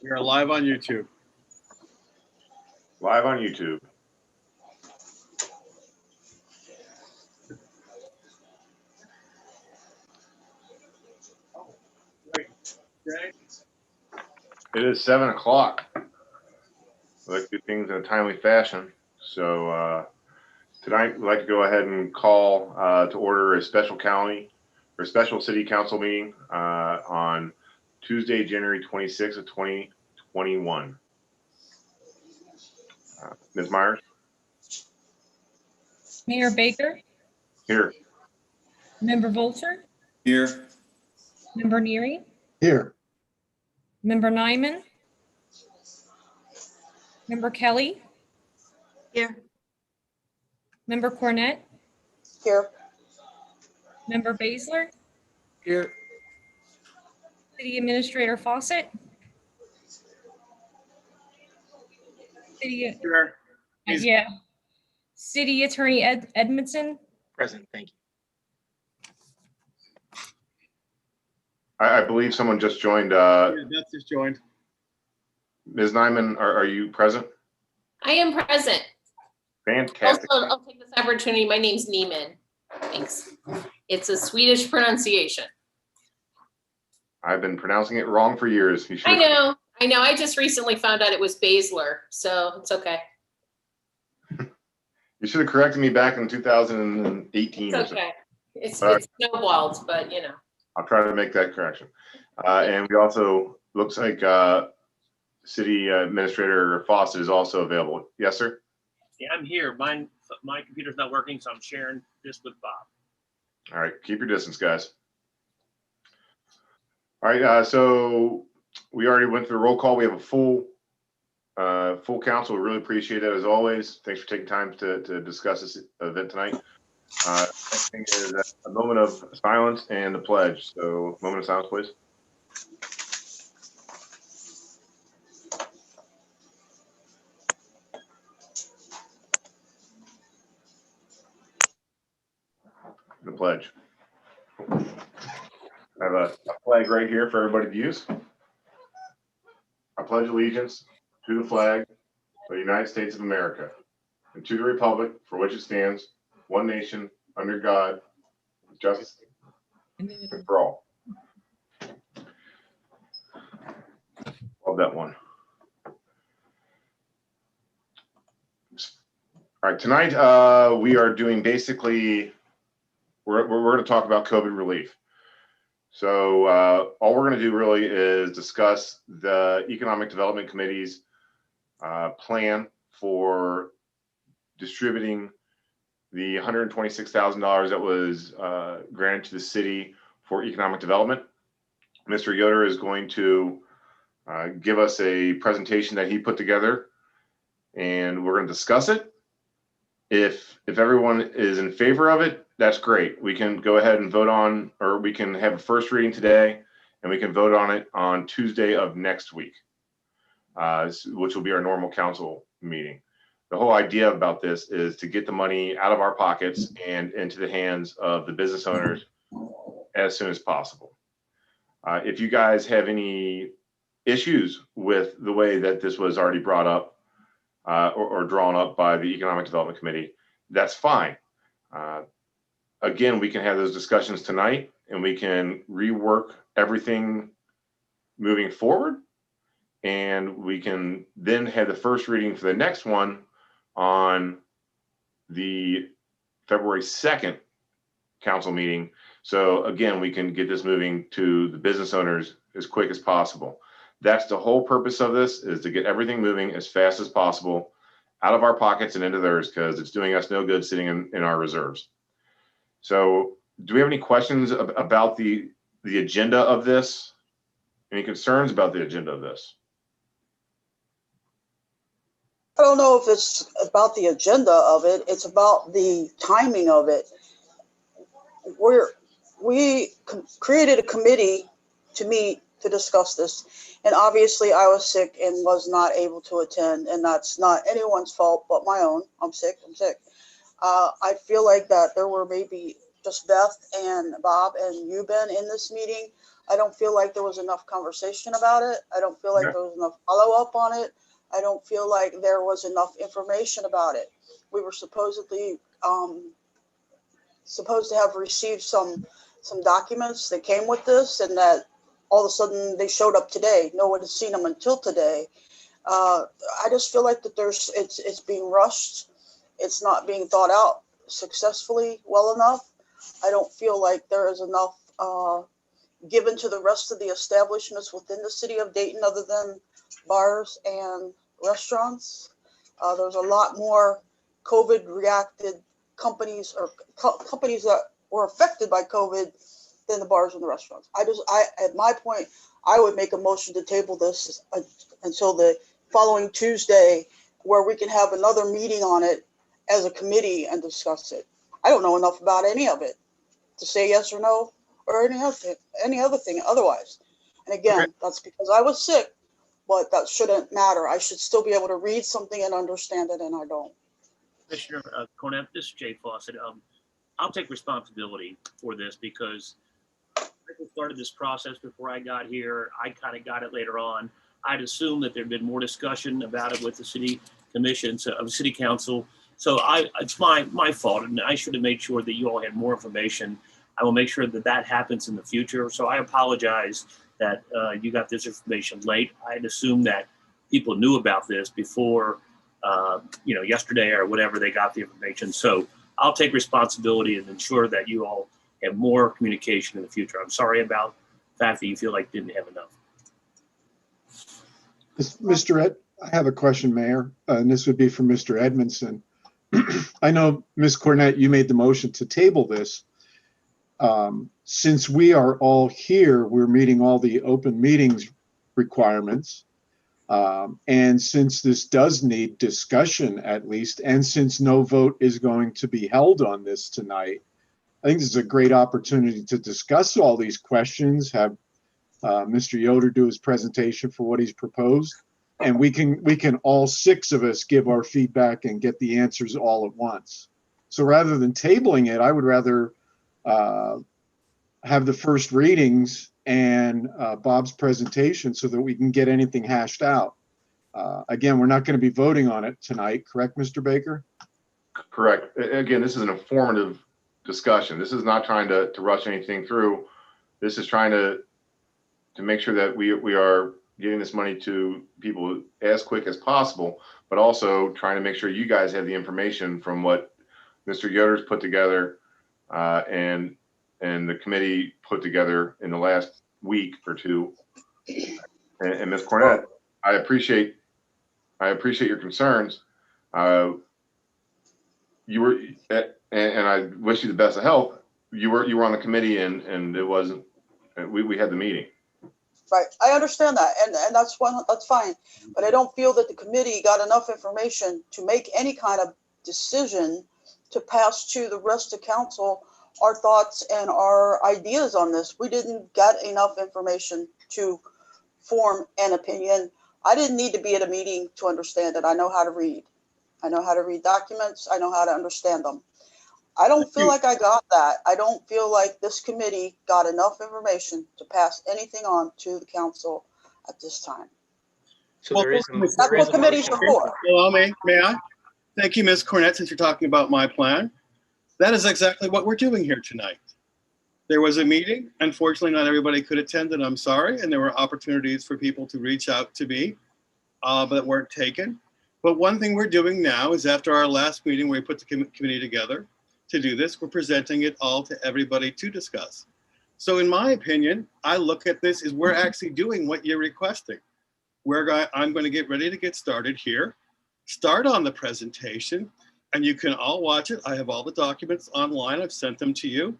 We are live on YouTube. Live on YouTube. It is 7 o'clock. We like to do things in a timely fashion. So tonight we'd like to go ahead and call to order a special city council meeting on Tuesday, January 26th of 2021. Ms. Myers? Mayor Baker? Here. Member Vulture? Here. Member Neary? Here. Member Nyman? Member Kelly? Here. Member Cornett? Here. Member Baszler? Here. City Administrator Fawcett? City, Here. yeah. City Attorney Edmondson? Present, thank you. I believe someone just joined. That's just joined. Ms. Nyman, are you present? I am present. Fantastic. Also, I'll take this opportunity. My name's Neiman. Thanks. It's a Swedish pronunciation. I've been pronouncing it wrong for years. You should. I know. I just recently found out it was Baszler, so it's okay. You should have corrected me back in 2018. It's okay. It's All right. snowballed, but you know. I'll try to make that correction. And we also, looks like City Administrator Fawcett is also available. Yes, sir? Yeah, I'm here. My computer's not working, so I'm sharing this with Bob. All right, keep your distance, guys. All right, so we already went through the roll call. We have a full council. We really appreciate it as always. Thanks for taking time to discuss this event tonight. Next thing is a moment of silence and the pledge. So, moment of silence, please. The pledge. I have a flag right here for everybody to use. I pledge allegiance to the flag of the United States of America and to the republic for which it stands, one nation, under God, with justice and for all. Love that one. All right, tonight we are doing basically, we're going to talk about COVID relief. So all we're going to do really is discuss the Economic Development Committee's plan for distributing the $126,000 that was granted to the city for economic development. Mr. Yoder is going to give us a presentation that he put together, and we're going to discuss it. If everyone is in favor of it, that's great. We can go ahead and vote on, or we can have a first reading today, and we can vote on it on Tuesday of next week, which will be our normal council meeting. The whole idea about this is to get the money out of our pockets and into the hands of the business owners as soon as possible. If you guys have any issues with the way that this was already brought up or drawn up by the Economic Development Committee, that's fine. Again, we can have those discussions tonight, and we can rework everything moving forward, and we can then have the first reading for the next one on the February 2nd council meeting. So again, we can get this moving to the business owners as quick as possible. That's the whole purpose of this, is to get everything moving as fast as possible out of our pockets and into theirs, because it's doing us no good sitting in our reserves. So do we have any questions about the agenda of this? Any concerns about the agenda of this? I don't know if it's about the agenda of it. It's about the timing of it. We created a committee to meet to discuss this. And obviously I was sick and was not able to attend, and that's not anyone's fault but my own. I'm sick. I feel like that there were maybe just Beth and Bob and you, Ben, in this meeting. I don't feel like there was enough conversation about it. I don't feel like Yeah. there was enough follow-up on it. I don't feel like there was enough information about it. We were supposedly supposed to have received some documents that came with this, and that all of a sudden they showed up today. No one had seen them until today. I just feel like that it's being rushed. It's not being thought out successfully well enough. I don't feel like there is enough given to the rest of the establishments within the city of Dayton other than bars and restaurants. There's a lot more COVID reacted companies or companies that were affected by COVID than the bars and the restaurants. At my point, I would make a motion to table this until the following Tuesday, where we can have another meeting on it as a committee and discuss it. I don't know enough about any of it to say yes or no or any other thing otherwise. And again, that's because I was sick, but that shouldn't matter. I should still be able to read something and understand it, and I don't. Commissioner Cornett, this is Jay Fawcett. I'll take responsibility for this because I started this process before I got here. I kind of got it later on. I'd assumed that there'd been more discussion about it with the city commission, city council. So it's my fault, and I should have made sure that you all had more information. I will make sure that happens in the future. So I apologize that you got this information late. I'd assumed that people knew about this before, yesterday or whatever they got the information. So I'll take responsibility and ensure that you all have more communication in the future. I'm sorry about the fact that you feel like you didn't have enough. Mr. Ed, I have a question, Mayor, and this would be for Mr. Edmondson. I know, Ms. Cornett, you made the motion to table this. Since we are all here, we're meeting all the open meetings requirements. And since this does need discussion at least, and since no vote is going to be held on this tonight, I think this is a great opportunity to discuss all these questions, have Mr. Yoder do his presentation for what he's proposed, and we can all six of us give our feedback and get the answers all at once. So rather than tabling it, I would rather have the first readings and Bob's presentation so that we can get anything hashed out. Again, we're not going to be voting on it tonight, correct, Mr. Baker? Correct. Again, this is an informative discussion. This is not trying to rush anything through. This is trying to make sure that we are getting this money to people as quick as possible, but also trying to make sure you guys have the information from what Mr. Yoder's put together and the committee put together in the last week or two. And Ms. Cornett, I appreciate your concerns. You were, and I wish you the best of health. You were on the committee, and it wasn't. We had the meeting. Right, I understand that, and that's fine. But I don't feel that the committee got enough information to make any kind of decision to pass to the rest of council our thoughts and our ideas on this. We didn't get enough information to form an opinion. I didn't need to be at a meeting to understand it. I know how to read. I know how to read documents. I know how to understand them. I don't feel like I got that. I don't feel like this committee got enough information to pass anything on to the council at this time. So Well, there is That's what committees are for. Allow me, may I? Thank you, Ms. Cornett, since you're talking about my plan. That is exactly what we're doing here tonight. There was a meeting. Unfortunately, not everybody could attend, and I'm sorry. And there were opportunities for people to reach out to me, but weren't taken. But one thing we're doing now is after our last meeting where we put the committee together to do this, we're presenting it all to everybody to discuss. So in my opinion, I look at this as we're actually doing what you're requesting. I'm going to get ready to get started here, start on the presentation, and you can all watch it. I have all the documents online. I've sent them to you,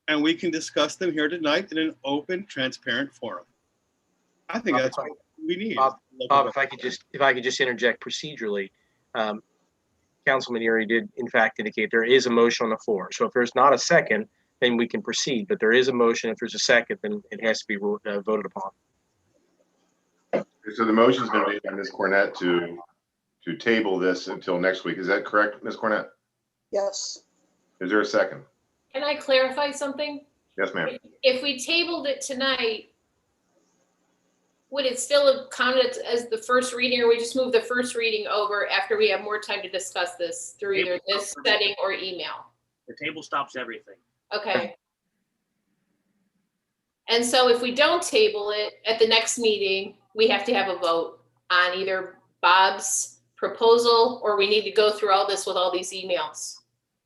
and we can discuss them here tonight in an open, transparent forum. I think that's what we need. Bob, if I could just interject procedurally, Councilman Erie did in fact indicate there is a motion on the floor. So if there's not a second, then we can proceed. But there is a motion. If there's a second, then it has to be voted upon. So the motion's been made by Ms. Cornett to table this until next week. Is that correct, Ms. Cornett? Yes. Is there a second? Can I clarify something? Yes, ma'am. If we tabled it tonight, Would it still count as the first reading, or we just move the first reading over after we have more time to discuss this through either this setting or email? The table stops everything. Okay. And so if we don't table it at the next meeting, we have to have a vote on either Bob's proposal, or we need to go through all this with all these emails.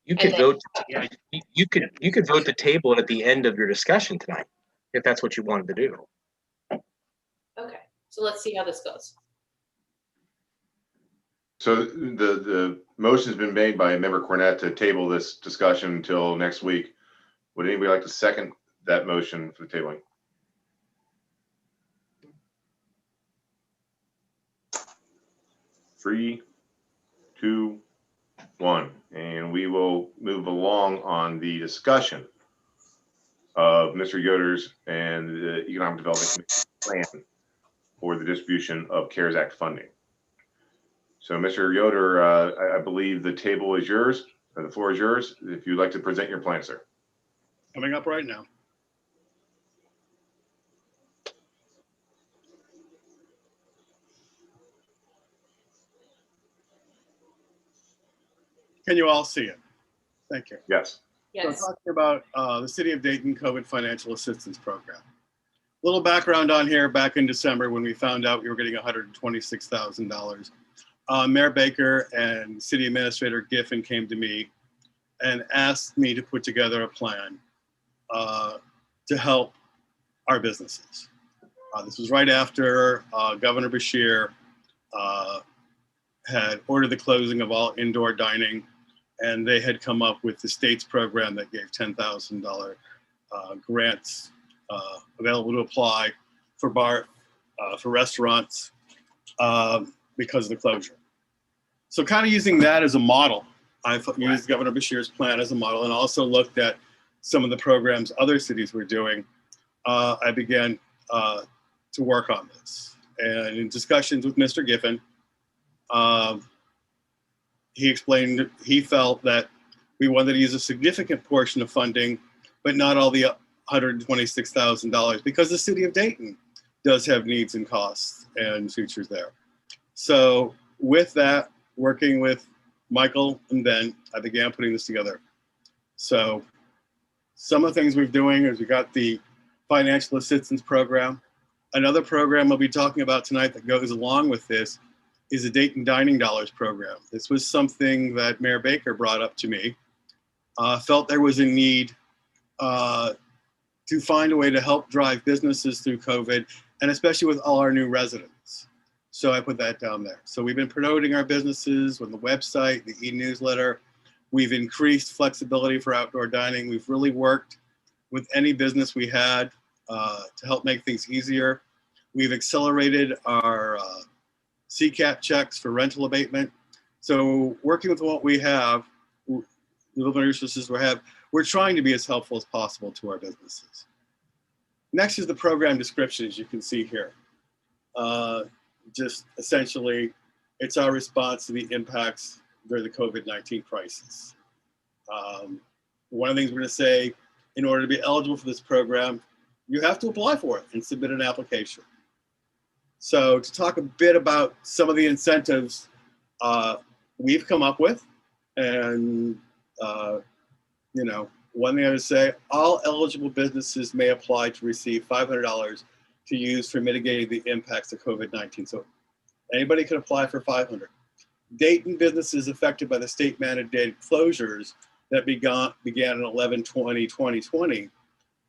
You And could then- vote, Yeah. you could vote to table it at the end of your discussion tonight, if that's what you wanted to do. Okay, so let's see how this goes. So the motion's been made by Member Cornett to table this discussion until next week. Would anybody like to second that motion for the tabling? Three, two, one, and we will move along on the discussion of Mr. Yoder's and the Economic Development Committee plan for the distribution of CARES Act funding. So, Mr. Yoder, I believe the table is yours, or the floor is yours, if you'd like to present your plan, sir. Coming up right now. Can you all see it? Thank you. Yes. So I'm Yes, talking about the City of Dayton COVID Financial Assistance Program. Little background on here, back in December when we found out we were getting $126,000, Mayor Baker and City Administrator Giffen came to me and asked me to put together a plan to help our businesses. This was right after Governor Beshear had ordered the closing of all indoor dining, and they had come up with the state's program that gave $10,000 grants available to apply for restaurants because of the closure. So kind of using that as a model, I've used Governor Beshear's plan as a model, and also looked at some of the programs other cities were doing. I began to work on this, and in discussions with Mr. Giffen, he explained he felt that we wanted to use a significant portion of funding, but not all the $126,000, because the City of Dayton does have needs and costs and futures there. So with that, working with Michael and Ben, I began putting this together. So some of the things we're doing is we got the financial assistance program. Another program we'll be talking about tonight that goes along with this is the Dayton Dining Dollars program. This was something that Mayor Baker brought up to me. Felt there was a need to find a way to help drive businesses through COVID, and especially with all our new residents. So I put that down there. So we've been promoting our businesses on the website, the e-newsletter. We've increased flexibility for outdoor dining. We've really worked with any business we had to help make things easier. We've accelerated our CCAP checks for rental abatement. So working with what we have, the little resources we have, we're trying to be as helpful as possible to our businesses. Next is the program description, as you can see here. Just essentially, it's our response to the impacts during the COVID-19 crisis. One of the things we're going to say, in order to be eligible for this program, you have to apply for it and submit an application. So to talk a bit about some of the incentives we've come up with, and you know, one thing I would say, all eligible businesses may apply to receive $500 to use for mitigating the impacts of COVID-19. So anybody can apply for $500. Dayton businesses affected by the state mandated closures that began in 11/20/2020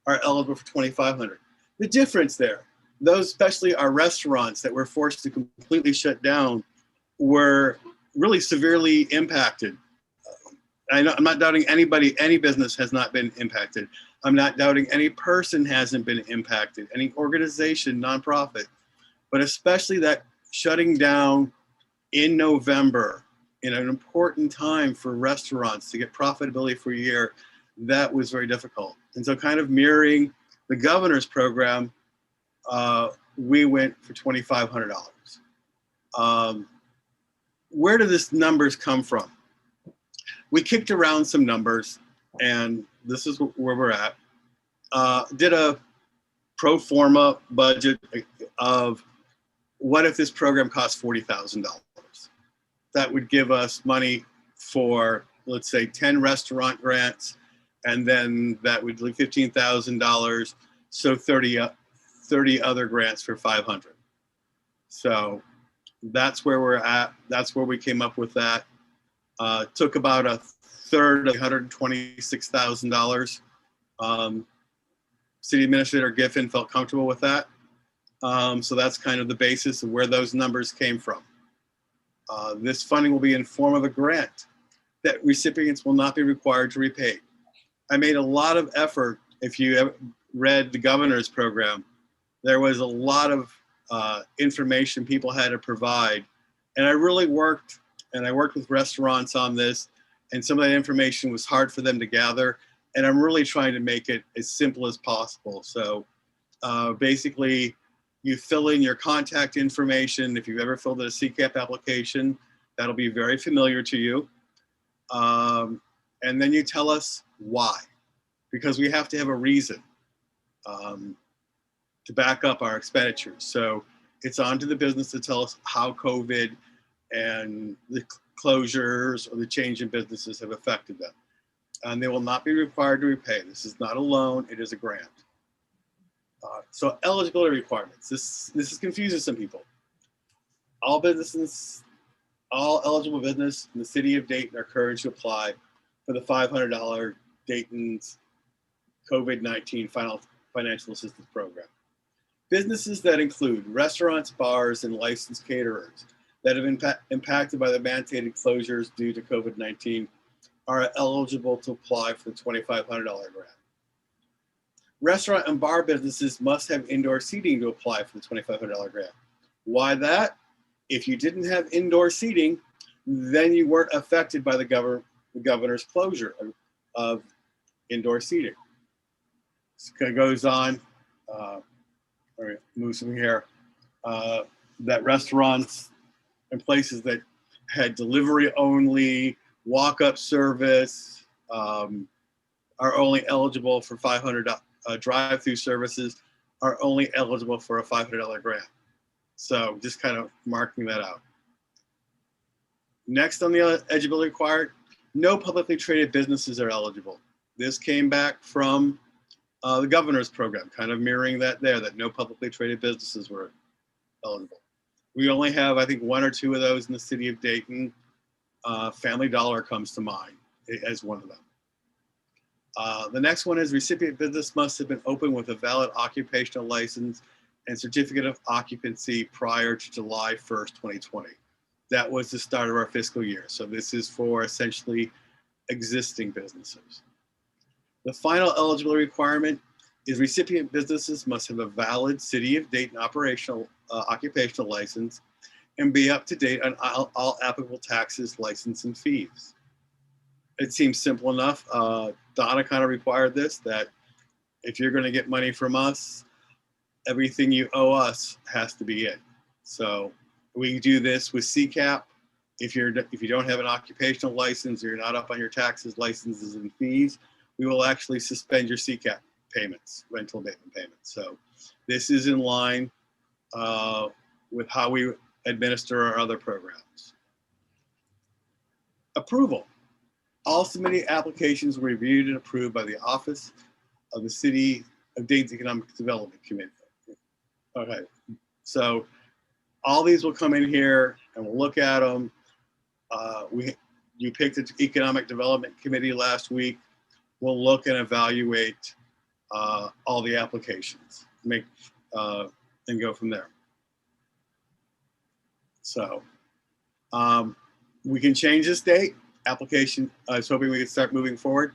are eligible for $2,500. The difference there, those especially our restaurants that were forced to completely shut down, were really severely impacted. I'm not doubting anybody, any business has not been impacted. I'm not doubting any person hasn't been impacted, any organization, nonprofit, but especially that shutting down in November, in an important time for restaurants to get profitability for a year, that was very difficult. And so kind of mirroring the governor's program, we went for $2,500. Where do these numbers come from? We kicked around some numbers, and this is where we're at. Did a pro forma budget of what if this program costs $40,000? That would give us money for, let's say, 10 restaurant grants, and then that would leave $15,000, so 30 other grants for 500. So that's where we're at. That's where we came up with that. Took about a third of $126,000. City Administrator Giffen felt comfortable with that. So that's kind of the basis of where those numbers came from. This funding will be in form of a grant that recipients will not be required to repay. I made a lot of effort. If you have read the governor's program, there was a lot of information people had to provide. And I really worked, and I worked with restaurants on this, and some of that information was hard for them to gather. And I'm really trying to make it as simple as possible. So basically, you fill in your contact information. If you've ever filled out a CCAP application, that'll be very familiar to you. And then you tell us why, because we have to have a reason to back up our expenditures. So it's on to the business to tell us how COVID and the closures or the change in businesses have affected them. And they will not be required to repay. This is not a loan, it is a grant. So eligibility requirements. This confuses some people. All eligible business in the city of Dayton are encouraged to apply for the $500 Dayton's COVID-19 financial assistance program. Businesses that include restaurants, bars, and licensed caterers that have been impacted by the mandated closures due to COVID-19 are eligible to apply for the $2,500 grant. Restaurant and bar businesses must have indoor seating to apply for the $2,500 grant. Why that? If you didn't have indoor seating, then you weren't affected by the governor's closure of indoor seating. It goes on, moves from here, that restaurants and places that had delivery only, walk-up service, are only eligible for $500. Drive-through services are only eligible for a $500 grant. So just kind of marking that out. Next on the eligibility required, no publicly traded businesses are eligible. This came back from the governor's program, kind of mirroring that there, that no publicly traded businesses were eligible. We only have, I think, 1 or 2 of those in the city of Dayton. Family Dollar comes to mind as one of them. The next one is recipient business must have been open with a valid occupational license and certificate of occupancy prior to July 1st, 2020. That was the start of our fiscal year. So this is for essentially existing businesses. The final eligibility requirement is recipient businesses must have a valid City of Dayton operational occupational license and be up to date on all applicable taxes, license, and fees. It seems simple enough. Donna kind of required this, that if you're going to get money from us, everything you owe us has to be in. So we do this with CCAP. If you don't have an occupational license or you're not up on your taxes, licenses, and fees, we will actually suspend your CCAP payments, rental abatement payments. So this is in line with how we administer our other programs. Approval. All submitted applications were reviewed and approved by the Office of the City of Dayton's Economic Development Committee. Okay, so all these will come in here and we'll look at them. You picked the Economic Development Committee last week. We'll look and evaluate all the applications, and go from there. So we can change this date. Application, I was hoping we could start moving forward.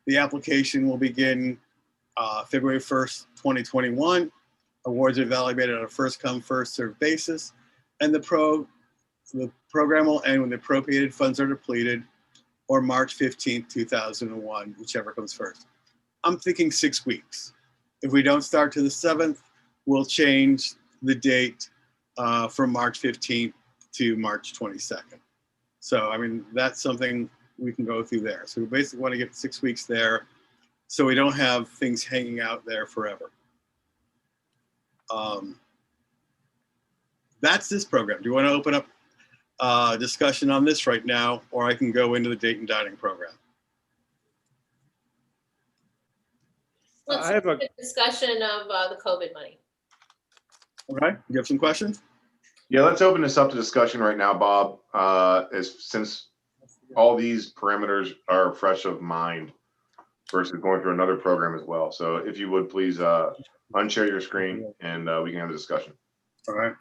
The application will begin February 1st, 2021. Awards are evaluated on a first come, first served basis. And the program will end when the appropriated funds are depleted, or March 15th, 2001, whichever comes first. I'm thinking 6 weeks. If we don't start to the 7th, we'll change the date from March 15th to March 22nd. So, I mean, that's something we can go through there. So we basically want to get 6 weeks there so we don't have things hanging out there forever. That's this program. Do you want to open up discussion on this right now, or I can go into the Dayton dining program? Let's I have have a- a discussion of the COVID money. Okay, you have some questions? Yeah, let's open this up to discussion right now, Bob, since all these parameters are fresh of mind versus going through another program as well. So if you would please unshare your screen and we can have a discussion. All right.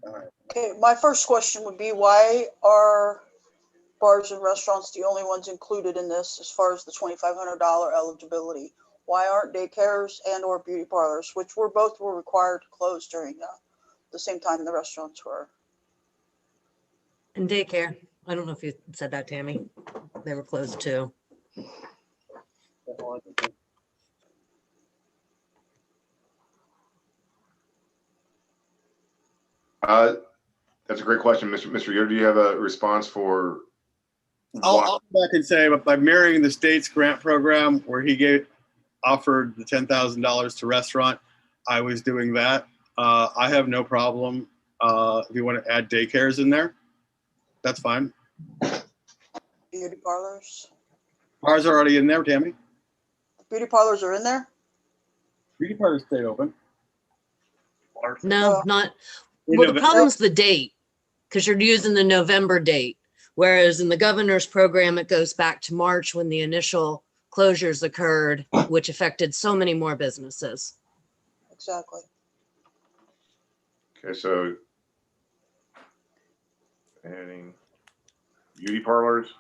All right. Okay, my first question would be, why are bars and restaurants the only ones included in this as far as the $2,500 eligibility? Why aren't daycares and or beauty parlors, which both were required to close during the same time the restaurants were? And daycare. I don't know if you said that, Tammy. They were closed too. That's a great question, Mr. Yoder. Do you have a response for? I'll come back and say, by mirroring the state's grant program where he offered the $10,000 to restaurant, I was doing that. I have no problem if you want to add daycares in there. That's fine. Beauty parlors? Bars are already in there, Tammy. Beauty parlors are in there? Beauty parlors stay open. No, Oh. not. In Well, the November. problem's the date, because you're using the November date. Whereas in the governor's program, it goes back to March when the initial closures occurred, which affected so many more businesses. Exactly. Okay, so adding beauty parlors.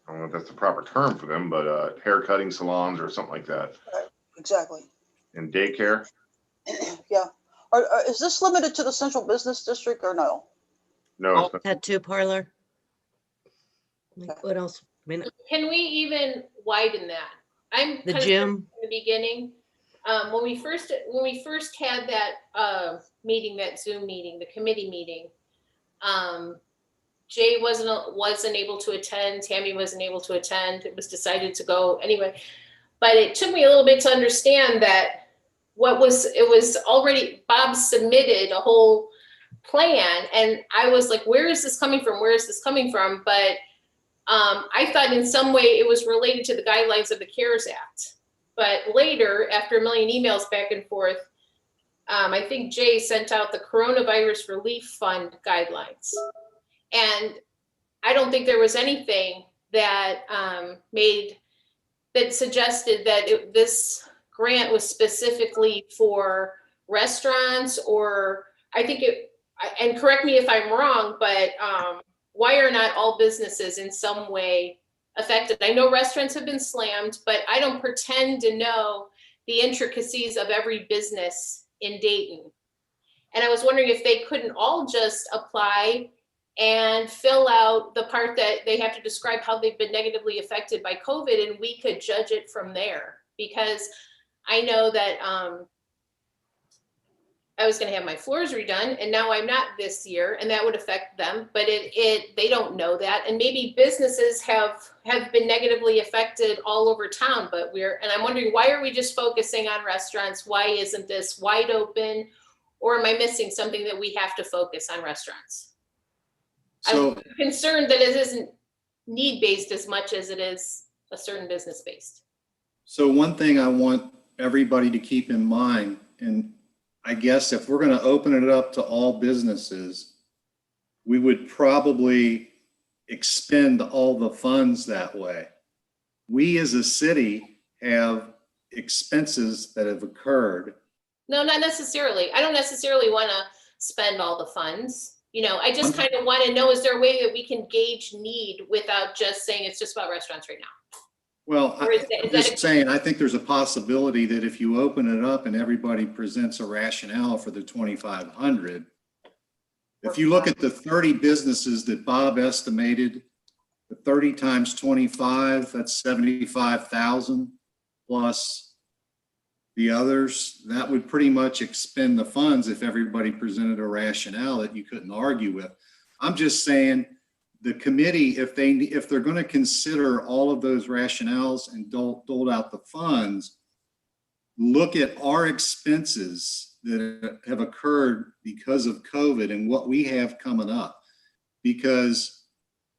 I don't know if that's the proper term for them, but hair cutting salons or something like that. Exactly. And daycare. Yeah. Is this limited to the central business district or no? No, it's not. Tattoo parlor. Like, what else? I mean, Can we even widen that? I'm the kind of gym. in the beginning. When we first had that meeting, that Zoom meeting, the committee meeting, Jay wasn't able to attend. Tammy wasn't able to attend. It was decided to go anyway. But it took me a little bit to understand that it was already, Bob submitted a whole plan, and I was like, where is this coming from? Where is this coming from? But I thought in some way it was related to the guidelines of the CARES Act. But later, after a million emails back and forth, I think Jay sent out the Coronavirus Relief Fund guidelines. And I don't think there was anything that that suggested that this grant was specifically for restaurants, or I think and correct me if I'm wrong, but why are not all businesses in some way affected? I know restaurants have been slammed, but I don't pretend to know the intricacies of every business in Dayton. And I was wondering if they couldn't all just apply and fill out the part that they have to describe how they've been negatively affected by COVID, and we could judge it from there. Because I know that I was going to have my floors redone, and now I'm not this year, and that would affect them. But they don't know that, and maybe businesses have been negatively affected all over town. But and I'm wondering, why are we just focusing on restaurants? Why isn't this wide open, or am I missing something that we have to focus on restaurants? So I'm concerned that it isn't need-based as much as it is a certain business-based. So one thing I want everybody to keep in mind, and I guess if we're going to open it up to all businesses, we would probably expend all the funds that way. We as a city have expenses that have occurred. No, not necessarily. I don't necessarily want to spend all the funds. I just kind of want to know, is there a way that we can gauge need without just saying it's just about restaurants right now? Well, Or is I'm that just saying, I think there's a possibility that if you open it up and everybody presents a rationale for the 2,500, if you look at the 30 businesses that Bob estimated, the 30 times 25, that's 75,000 plus the others, that would pretty much expend the funds if everybody presented a rationale that you couldn't argue with. I'm just saying, the committee, if they're going to consider all of those rationales and dole out the funds, look at our expenses that have occurred because of COVID and what we have coming up. Because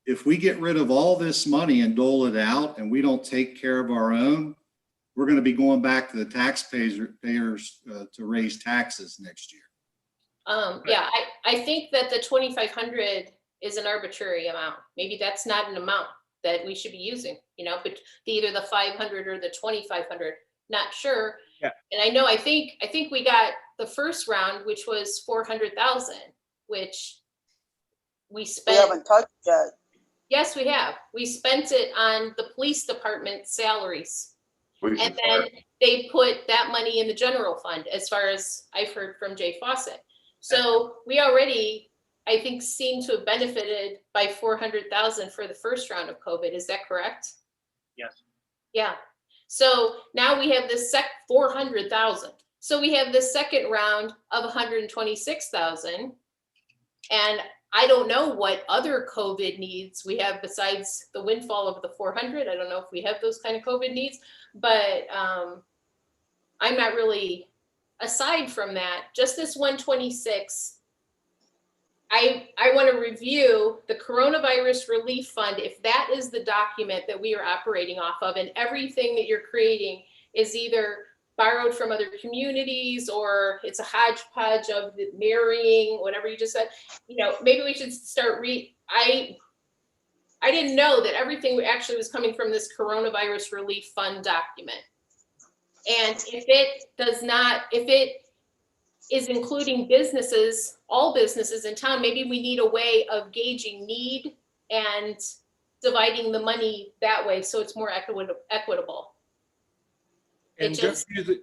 if we get rid of all this money and dole it out and we don't take care of our own, we're going to be going back to the taxpayers to raise taxes next year. Yeah, I think that the 2,500 is an arbitrary amount. Maybe that's not an amount that we should be using, you know, but either the 500 or the 2,500, not sure. Yeah. And I think we got the first round, which was 400,000, which we We spent. haven't touched yet. Yes, we have. We spent it on the police department salaries. And then they put that money in the general fund, as far as I've heard from Jay Fawcett. So we already, I think, seem to have benefited by 400,000 for the first round of COVID. Is that correct? Yes. Yeah. So now we have this 400,000. So we have this second round of 126,000. And I don't know what other COVID needs we have besides the windfall of the 400. I don't know if we have those kind of COVID needs, but I'm not really, aside from that, just this 126, I want to review the coronavirus relief fund. If that is the document that we are operating off of, and everything that you're creating is either borrowed from other communities or it's a hodgepodge of the marrying, whatever you just said, you know, maybe we should start I didn't know that everything actually was coming from this coronavirus relief fund document. And if it is including businesses, all businesses in town, maybe we need a way of gauging need and dividing the money that way so it's more equitable. And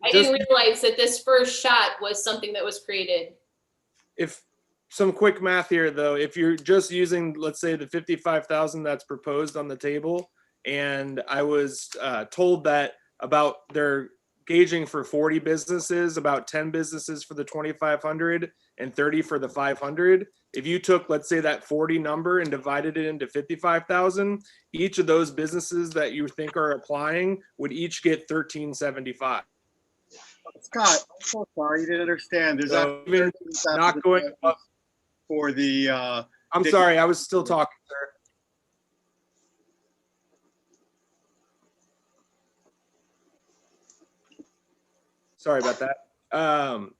I didn't realize that this first shot was something that was created. If some quick math here, though, if you're just using, let's say, the 55,000 that's proposed on the table, and I was told that they're gauging for 40 businesses, about 10 businesses for the 2,500 and 30 for the 500. If you took, let's say, that 40 number and divided it into 55,000, each of those businesses that you think are applying would each get 1,375. Scott, I'm so sorry you didn't understand. There's So even not going up for the. I'm sorry, I was still talking, sir. Sorry about that.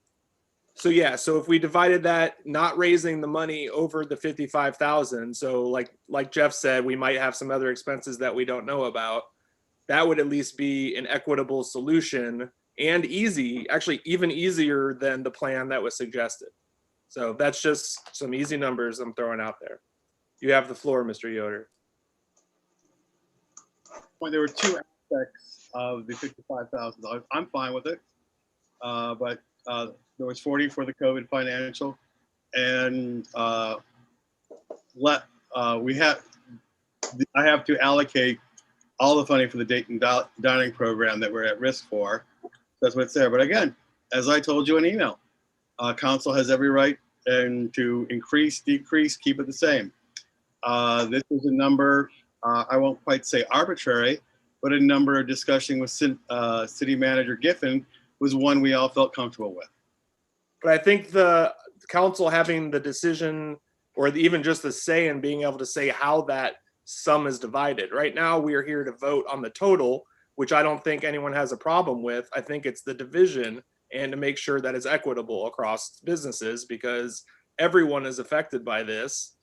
So yeah, so if we divided that, not raising the money over the 55,000, so like Jeff said, we might have some other expenses that we don't know about. That would at least be an equitable solution and easy, actually even easier than the plan that was suggested. So that's just some easy numbers I'm throwing out there. You have the floor, Mr. Yoder. Well, there were two aspects of the $55,000. I'm fine with it. But there was 40 for the COVID financial, and I have to allocate all the funding for the Dayton dining program that we're at risk for. That's what's there. But again, as I told you in email, council has every right and to increase, decrease, keep it the same. This is a number, I won't quite say arbitrary, but a number of discussion with City Manager Giffen was one we all felt comfortable with. But I think the council having the decision or even just the say and being able to say how that sum is divided. Right now, we are here to vote on the total, which I don't think anyone has a problem with. I think it's the division and to make sure that it's equitable across businesses because everyone is affected by this.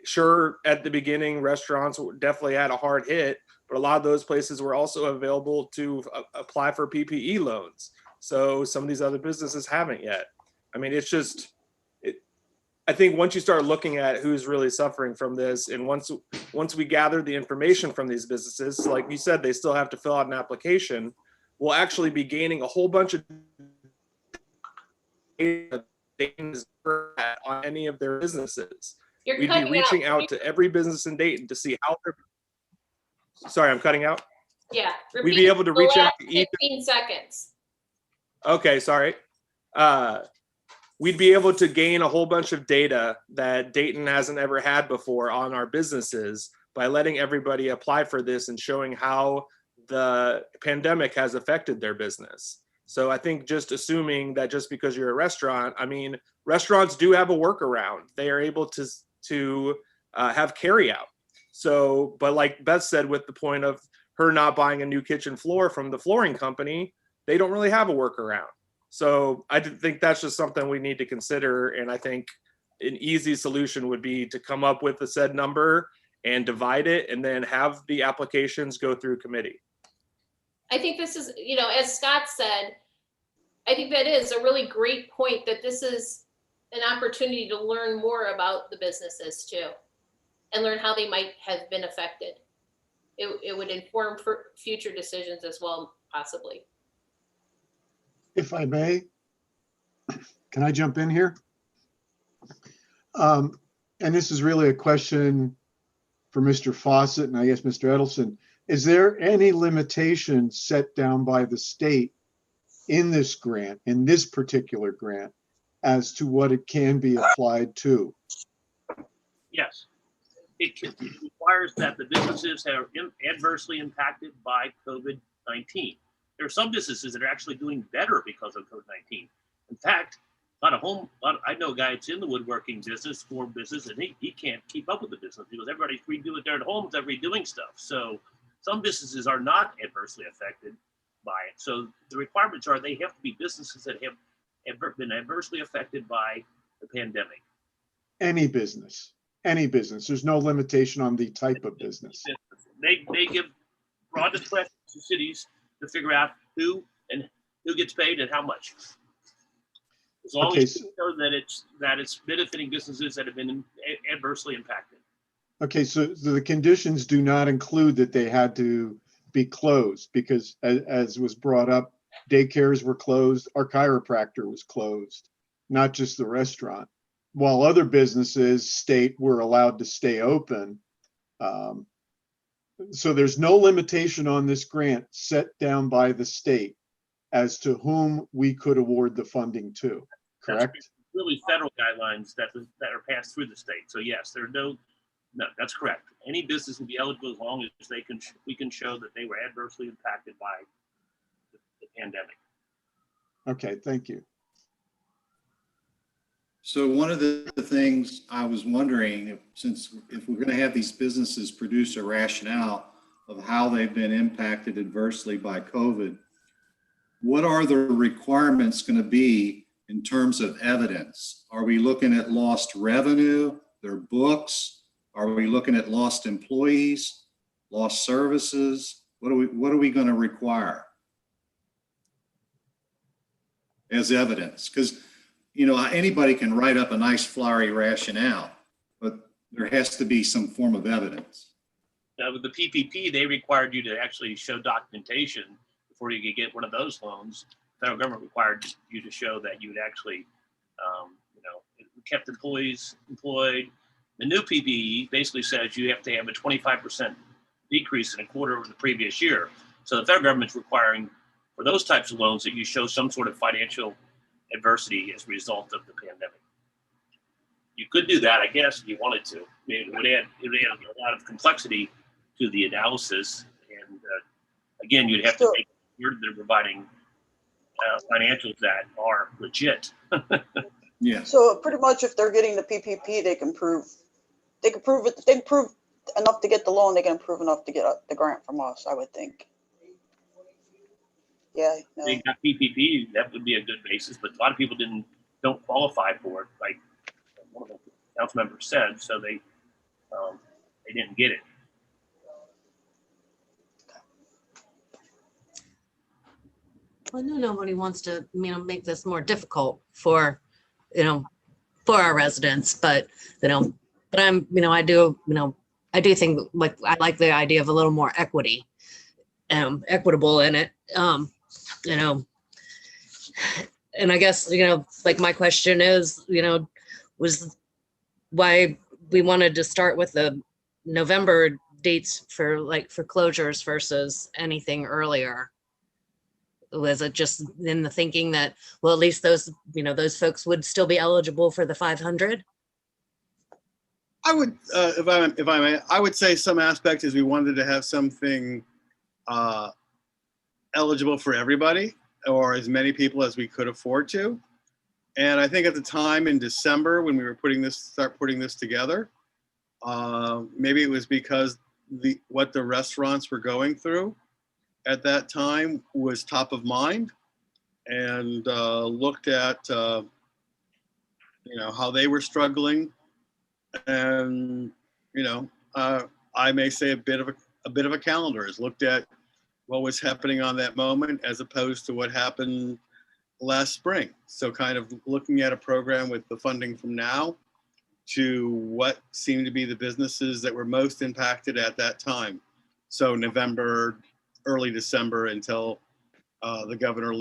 Sure, at the beginning, restaurants definitely had a hard hit, but a lot of those places were also available to apply for PPE loans. So some of these other businesses haven't yet. I mean, it's just, I think once you start looking at who's really suffering from this, and once we gather the information from these businesses, like you said, they still have to fill out an application, we'll actually be gaining a whole bunch of data on any of their businesses. We'd be reaching out to every business in Dayton to see how they're, sorry, I'm cutting out. Yeah. We'd be able to reach out to each. 15 seconds. Okay, sorry. we'd be able to gain a whole bunch of data that Dayton hasn't ever had before on our businesses by letting everybody apply for this and showing how the pandemic has affected their business. So I think just assuming that just because you're a restaurant, I mean, restaurants do have a workaround. They are able to have carry out. So, but like Beth said, with the point of her not buying a new kitchen floor from the flooring company, they don't really have a workaround. So I think that's just something we need to consider. And I think an easy solution would be to come up with a said number and divide it and then have the applications go through committee. I think this is, you know, as Scott said, I think that is a really great point, that this is an opportunity to learn more about the businesses too, and learn how they might have been affected. It would inform for future decisions as well, possibly. If I may, can I jump in here? And this is really a question for Mr. Fawcett and I guess Mr. Edelson. Is there any limitation set down by the state in this grant, in this particular grant, as to what it can be applied to? Yes. It requires that the businesses are adversely impacted by COVID-19. There are some businesses that are actually doing better because of COVID-19. In fact, I know a guy that's in the woodworking business, form business, and he can't keep up with the business because everybody's redoing their homes, they're redoing stuff. So some businesses are not adversely affected by it. So the requirements are they have to be businesses that have been adversely affected by the pandemic. Any business. There's no limitation on the type of business. They give broad discretion to cities to figure out who gets paid and how much. As long as you know that it's benefiting businesses that have been adversely impacted. Okay, so the conditions do not include that they had to be closed, because as was brought up, daycares were closed, our chiropractor was closed, not just the restaurant. While other businesses were allowed to stay open. So there's no limitation on this grant set down by the state as to whom we could award the funding to, correct? That's really federal guidelines that are passed through the state. So yes, no, that's correct. Any business will be eligible as long as we can show that they were adversely impacted by the pandemic. Okay, thank you. So one of the things I was wondering, if we're going to have these businesses produce a rationale of how they've been impacted adversely by COVID, what are the requirements going to be in terms of evidence? Are we looking at lost revenue, their books? Are we looking at lost employees, lost services? What are we going to require as evidence? Because anybody can write up a nice flowery rationale, but there has to be some form of evidence. Now, with the PPP, they required you to actually show documentation before you could get one of those loans. The federal government required you to show that you had actually, kept employees employed. The new PPE basically says you have to have a 25% decrease in a quarter over the previous year. So the federal government's requiring for those types of loans that you show some sort of financial adversity as a result of the pandemic. You could do that, I guess, if you wanted to. I mean, it would add a lot of complexity to the analysis, and again, you'd have to make sure they're providing financials that are legit. Yeah. So pretty much, if they're getting the PPP, they can prove it. If they can prove enough to get the loan, they can prove enough to get the grant from us, I would think. Yeah. No. They got PPP, that would be a good basis, but a lot of people don't qualify for it, like one of the council members said, so they didn't get it. Well, no, nobody wants to, make this more difficult for our residents, but I do think, like, I like the idea of a little more equitable in it. And I guess, like, my question is, was why we wanted to start with the November dates for closures versus anything earlier. Was it just in the thinking that, well, at least those, those folks would still be eligible for the 500? I would, if I may, I would say some aspect is we wanted to have something eligible for everybody, or as many people as we could afford to. And I think at the time in December when we were putting this together, maybe it was because what the restaurants were going through at that time was top of mind, and looked at how they were struggling, and I may say a bit of a calendar is looked at what was happening on that moment as opposed to what happened last spring. So kind of looking at a program with the funding from now to what seemed to be the businesses that were most impacted at that time. So November, early December, until the governor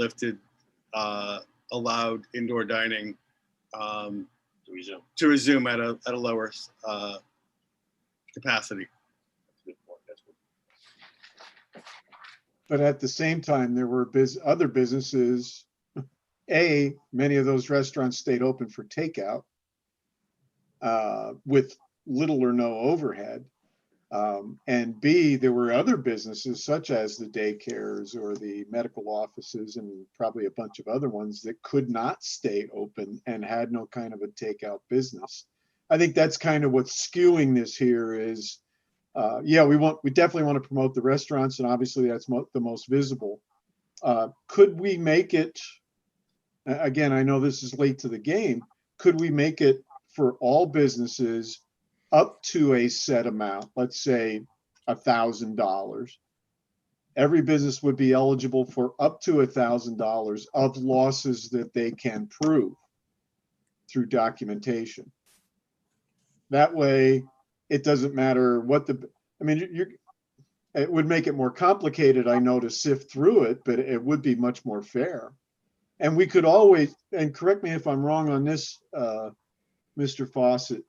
allowed indoor dining to resume at a lower capacity. But at the same time, there were other businesses. Many of those restaurants stayed open for takeout with little or no overhead. And B, there were other businesses such as the daycares or the medical offices and probably a bunch of other ones that could not stay open and had no kind of a takeout business. I think that's kind of what's skewing this here is, we definitely want to promote the restaurants, and obviously that's the most visible. Could we make it, again, I know this is late to the game, could we make it for all businesses up to a set amount, let's say $1,000? Every business would be eligible for up to $1,000 of losses that they can prove through documentation. That way, it doesn't matter what it would make it more complicated, I know, to sift through it, but it would be much more fair. And we could always, and correct me if I'm wrong on this, Mr. Fawcett,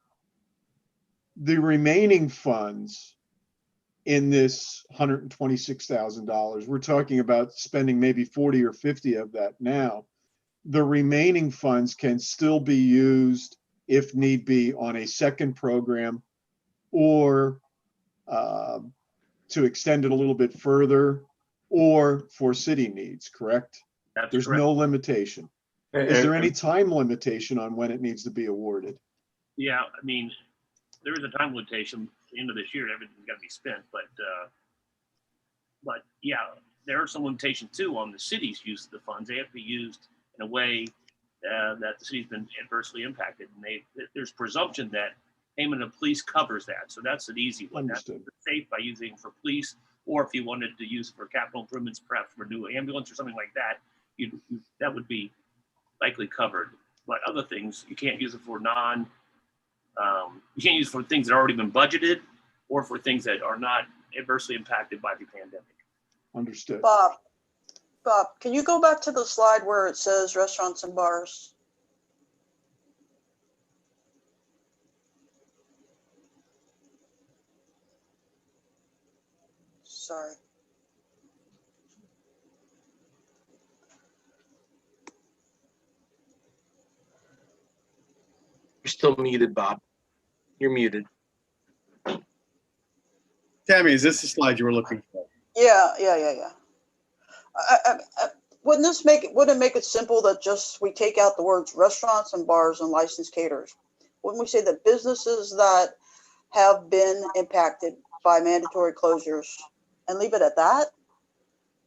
the remaining funds in this $126,000, we're talking about spending maybe 40 or 50 of that now. The remaining funds can still be used if need be on a second program, or to extend it a little bit further, or for city needs, correct? There's correct. no limitation. Is there any time limitation on when it needs to be awarded? Yeah, I mean, there is a time limitation. At the end of this year, everything's got to be spent. But yeah, there are some limitations too on the city's use of the funds. They have to be used in a way that the city's been adversely impacted, and there's presumption that payment of police covers that. So that's an easy one. Understood. That's safe by using for police, or if you wanted to use for capital improvements, perhaps for a new ambulance or something like that, that would be likely covered. But other things, you can't use it for you can't use for things that have already been budgeted, or for things that are not adversely impacted by the pandemic. Understood. Bob, can you go back to the slide where it says restaurants and bars? Sorry. You're still muted, Bob. You're muted. Tammy, is this the slide you were looking for? Yeah. Wouldn't it make it simple that just we take out the words restaurants and bars and licensed caterers? Wouldn't we say that businesses that have been impacted by mandatory closures and leave it at that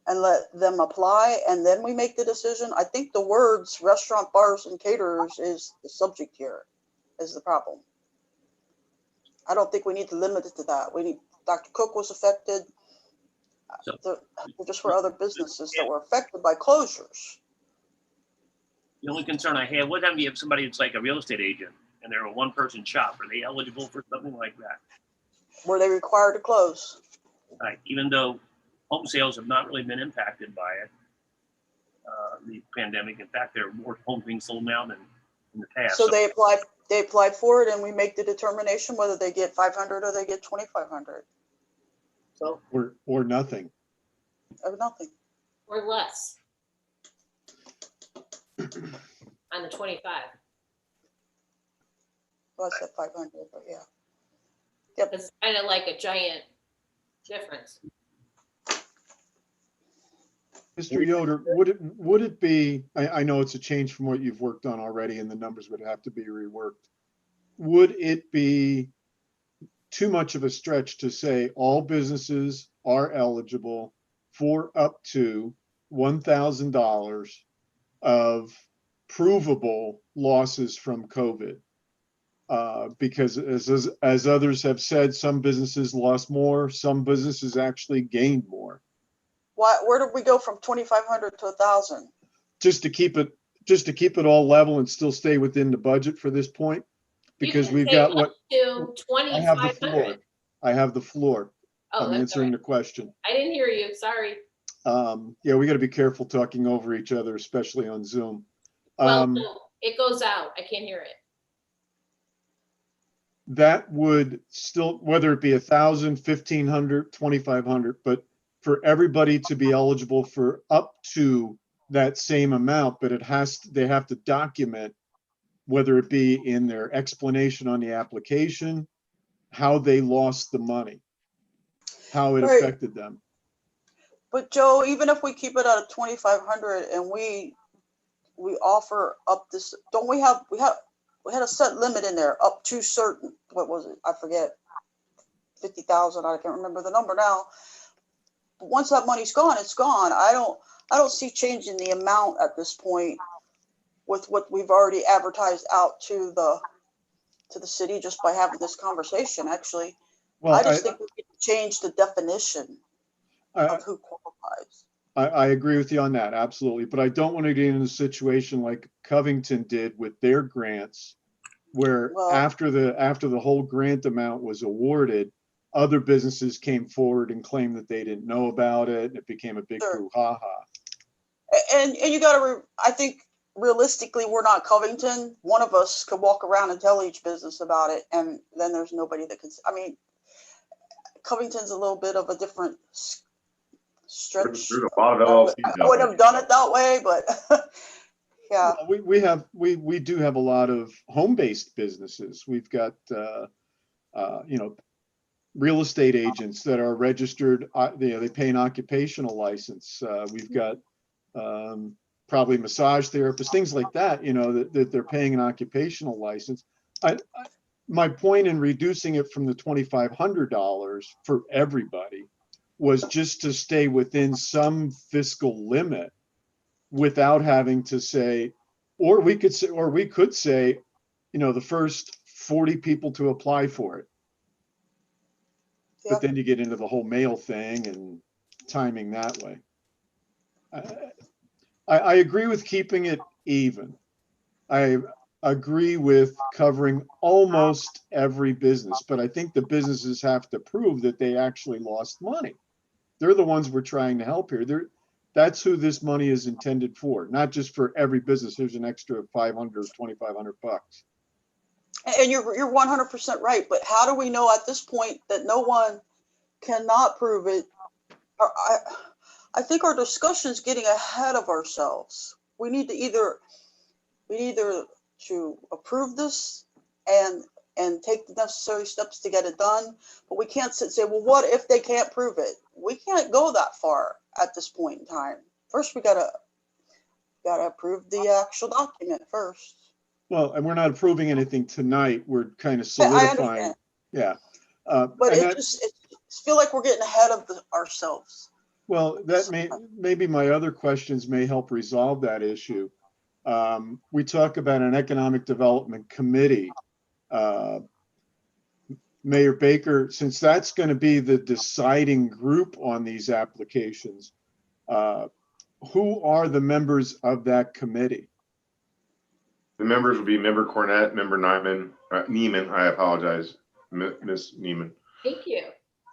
and let them apply, and then we make the decision? I think the words restaurant, bars, and caterers is the subject here, is the problem. I don't think we need to limit it to that. Dr. Cook was affected. There just were other businesses that were affected by closures. The only concern I have, what if you have somebody that's like a real estate agent and they're a one-person shop? Are they eligible for something like that? Were they required to close? Right. Even though home sales have not really been impacted by it, the pandemic. In fact, there are more homes being sold now than in the past. So they applied for it, and we make the determination whether they get 500 or they get 2,500. So Or nothing. Or nothing. Or less. on the 25. Well, I said 500, but yeah. Yep. It's kind of like a giant difference. Mr. Yoder, would it be, I know it's a change from what you've worked on already and the numbers would have to be reworked. Would it be too much of a stretch to say all businesses are eligible for up to $1,000 of provable losses from COVID? Because as others have said, some businesses lost more, some businesses actually gained more. Where did we go from 2,500 to 1,000? Just to keep it all level and still stay within the budget for this point, because we've got what to I have the 2,500. floor. I have the floor. Oh, I'm that's answering all the right. question. I didn't hear you. Sorry. Yeah, we got to be careful talking over each other, especially on Zoom. Well, no, it goes out. I can't hear it. That would still, whether it be 1,000, 1,500, 2,500, but for everybody to be eligible for up to that same amount, but they have to document, whether it be in their explanation on the application, how they lost the money, how it Right. affected them. But Joe, even if we keep it at a 2,500 and we offer up this, don't we had a set limit in there up to certain, what was it? I forget, 50,000. I can't remember the number now. But once that money's gone, it's gone. I don't see changing the amount at this point with what we've already advertised out to the city just by having this conversation. Actually, Well, I just think we could change the definition of who qualifies. I agree with you on that, absolutely. But I don't want to get in a situation like Covington did with their grants, where after the whole grant amount was awarded, other businesses came forward and claimed that they didn't know about it. And it became a big brouhaha. And you got to, I think realistically, we're not Covington. One of us could walk around and tell each business about it, and then there's nobody that can. I mean, Covington's a little bit of a different stretch. There's a lot of LLCs. I wouldn't have done it that way, but yeah. Well, we do have a lot of home-based businesses. We've got real estate agents that are registered. They pay an occupational license. We've got probably massage therapists, things like that. That they're paying an occupational license. My point in reducing it from the $2,500 for everybody was just to stay within some fiscal limit without having to say, or we could say, the first 40 people to apply for it. Yep. But then you get into the whole mail thing and timing that way. I agree with keeping it even. I agree with covering almost every business, but I think the businesses have to prove that they actually lost money. They're the ones we're trying to help here. That's who this money is intended for, not just for every business. There's an extra 500 or 2,500 bucks. And you're 100% right. But how do we know at this point that no one cannot prove it? I think our discussion's getting ahead of ourselves. We need either to approve this and take the necessary steps to get it done, but we can't sit and say, well, what if they can't prove it? We can't go that far at this point in time. First, we gotta approve the actual document first. Well, and we're not approving anything tonight. We're kind of I solidifying. understand. Yeah. But it feel like we're getting ahead of ourselves. Well, maybe my other questions may help resolve that issue. We talk about an economic development committee. Mayor Baker, since that's going to be the deciding group on these applications, who are the members of that committee? The members will be Member Cornett, Member Neiman. I apologize, Miss Neiman. Thank you.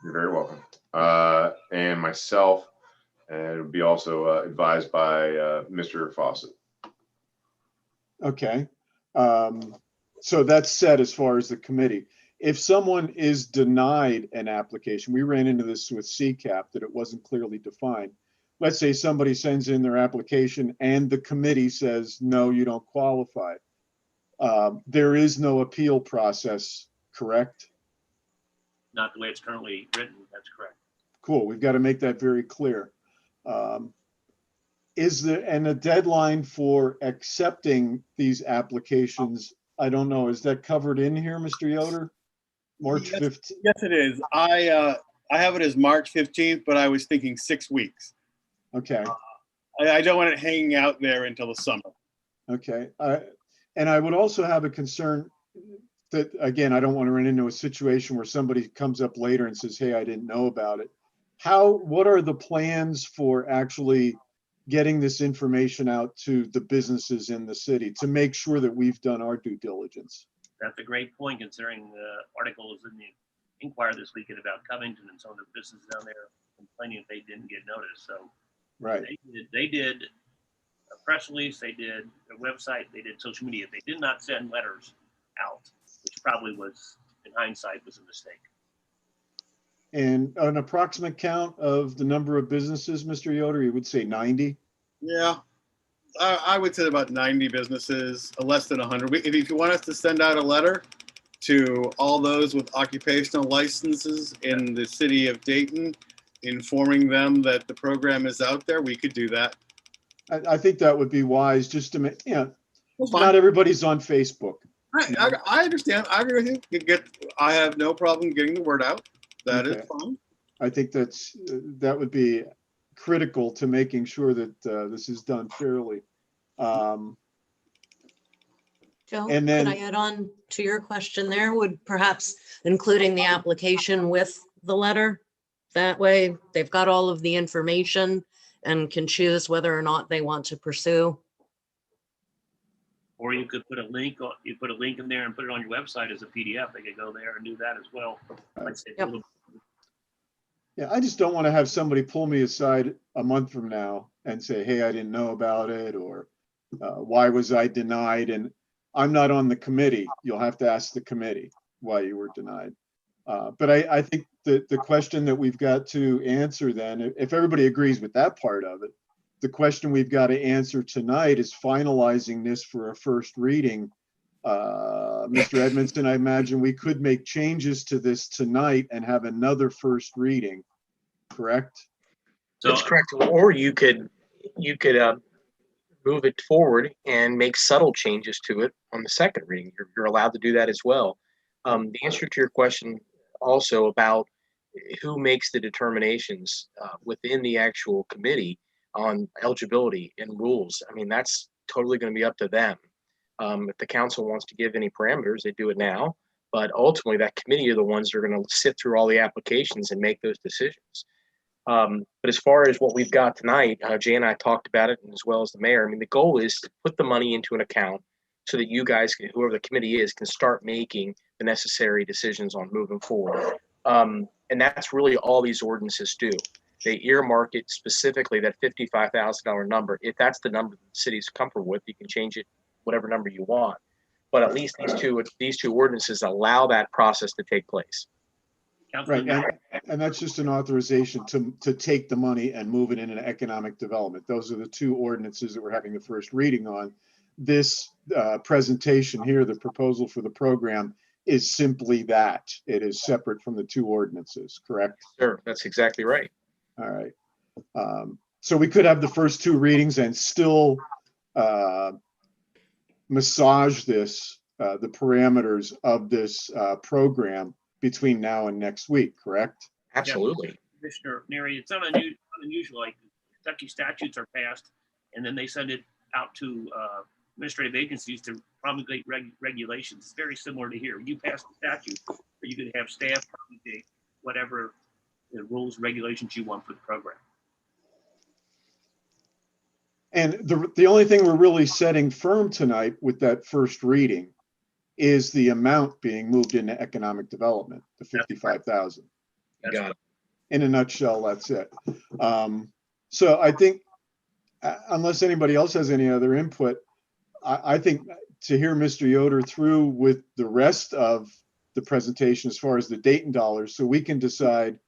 You're very welcome. And myself, and it would be also advised by Mr. Fawcett. Okay. So that's set as far as the committee. If someone is denied an application, we ran into this with CCAP, that it wasn't clearly defined. let's say somebody sends in their application and the committee says, no, you don't qualify. There is no appeal process, correct? Not the way it's currently written, that's correct. Cool, we've got to make that very clear. Is there, and a deadline for accepting these applications, I don't know, is that covered in here, Mr. Yoder? March Yes. 15th? Yes, it is. I have it as March 15th, but I was thinking 6 weeks. Okay, I don't want it hanging out there until the summer. okay. And I would also have a concern that, again, I don't want to run into a situation where somebody comes up later and says, hey, I didn't know about it. What are the plans for actually getting this information out to the businesses in the city to make sure that we've done our due diligence? That's a great point, considering the articles in the Inquirer this weekend about Covington and some of the businesses down there complaining that they didn't get notice. So Right. they did a press release, they did a website, they did social media. They did not send letters out, which probably was, in hindsight, was a mistake. And an approximate count of the number of businesses, Mr. Yoder, you would say 90? Yeah, I would say about 90 businesses, less than 100. If you want us to send out a letter to all those with occupational licenses in the city of Dayton, informing them that the program is out there, we could do that. I think that would be wise, just to make, That's not fine. everybody's on Facebook. I understand. I agree with you. I have no problem getting the word out. That is Okay. fine. I think that would be critical to making sure that this is done fairly. Joe, And then- could I add on to your question there? Would perhaps including the application with the letter? That way they've got all of the information and can choose whether or not they want to pursue. Or you could put a link in there and put it on your website as a PDF. They could go there and do that as well. I'd say a Yep. little- Yeah, I just don't want to have somebody pull me aside a month from now and say, hey, I didn't know about it, or why was I denied? And I'm not on the committee. You'll have to ask the committee why you were denied. But I think that the question that we've got to answer then, if everybody agrees with that part of it, the question we've got to answer tonight is finalizing this for a first reading. Mr. Edmondson, I imagine we could make changes to this tonight and have another first reading, correct? That's correct. Or you could move it forward and make subtle changes to it on the second reading. You're allowed to do that as well. The answer to your question also about who makes the determinations within the actual committee on eligibility and rules. I mean, that's totally going to be up to them. If the council wants to give any parameters, they do it now. But ultimately, that committee are the ones that are going to sit through all the applications and make those decisions. But as far as what we've got tonight, Jay and I talked about it, and as well as the mayor. I mean, the goal is to put the money into an account so that you guys, whoever the committee is, can start making the necessary decisions on moving forward. And that's really all these ordinances do. They earmark it specifically, that $55,000 number. If that's the number the city's comfortable with, you can change it whatever number you want. But at least these two ordinances allow that process to take place. Right, and that's just an authorization to take the money and move it into economic development. Those are the two ordinances that we're having the first reading on. This presentation here, the proposal for the program, is simply that. It is separate from the two ordinances, correct? Sure, that's exactly right. All right. So we could have the first two readings and still massage this, the parameters of this program between now and next week, correct? Absolutely. Yeah, Commissioner Neary, it's not unusual. Like Kentucky statutes are passed, and then they send it out to administrative agencies to promulgate regulations. It's very similar to here. You pass the statute, but you could have staff promulgate whatever the rules, regulations you want for the program. And the only thing we're really setting firm tonight with that first reading is the amount being moved into economic development, the 55,000. Got it. In a nutshell, that's it. So I think, unless anybody else has any other input, I think to hear Mr. Yoder through with the rest of the presentation as far as the Dayton dollars, so we can decide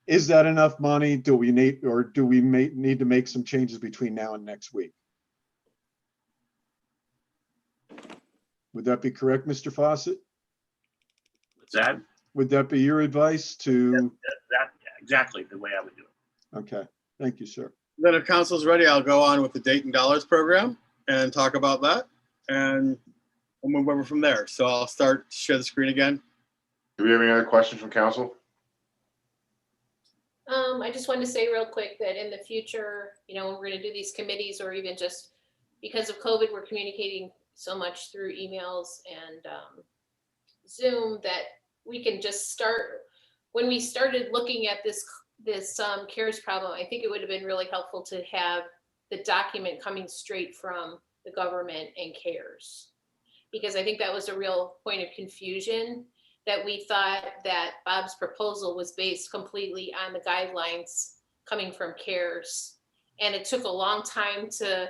Is that enough money? Do we need to make some changes between now and next week? Would that be correct, Mr. Fawcett? What's that? Would that be your advice to? That exactly the way I would do it. Okay, thank you, sir. Then if council's ready, I'll go on with the Dayton Dollars program and talk about that, and we'll move over from there. So I'll share the screen again. Do we have any other questions from council? I just wanted to say real quick that in the future, you know, when we're going to do these committees, or even just because of COVID, we're communicating so much through emails and Zoom, that we can just start. When we started looking at this CARES problem, I think it would have been really helpful to have the document coming straight from the government and CARES, because I think that was a real point of confusion, that we thought that Bob's proposal was based completely on the guidelines coming from CARES. And it took a long time to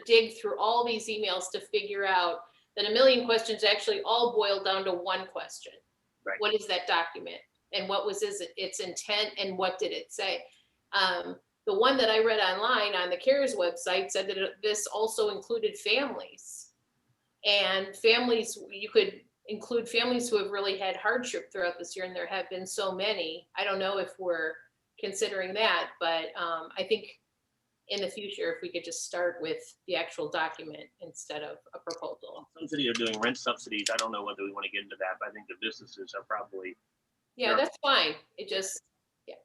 dig through all these emails to figure out that a million questions actually all boiled down to one question. Right. What is that document? And what was its intent, and what did it say? The one that I read online on the CARES website said that this also included families. And families, you could include families who have really had hardship throughout this year, and there have been so many. I don't know if we're considering that, but I think in the future, if we could just start with the actual document instead of a proposal. Some cities are doing rent subsidies. I don't know whether we want to get into that, but I think the businesses are probably. Yeah, that's fine. It just, yeah,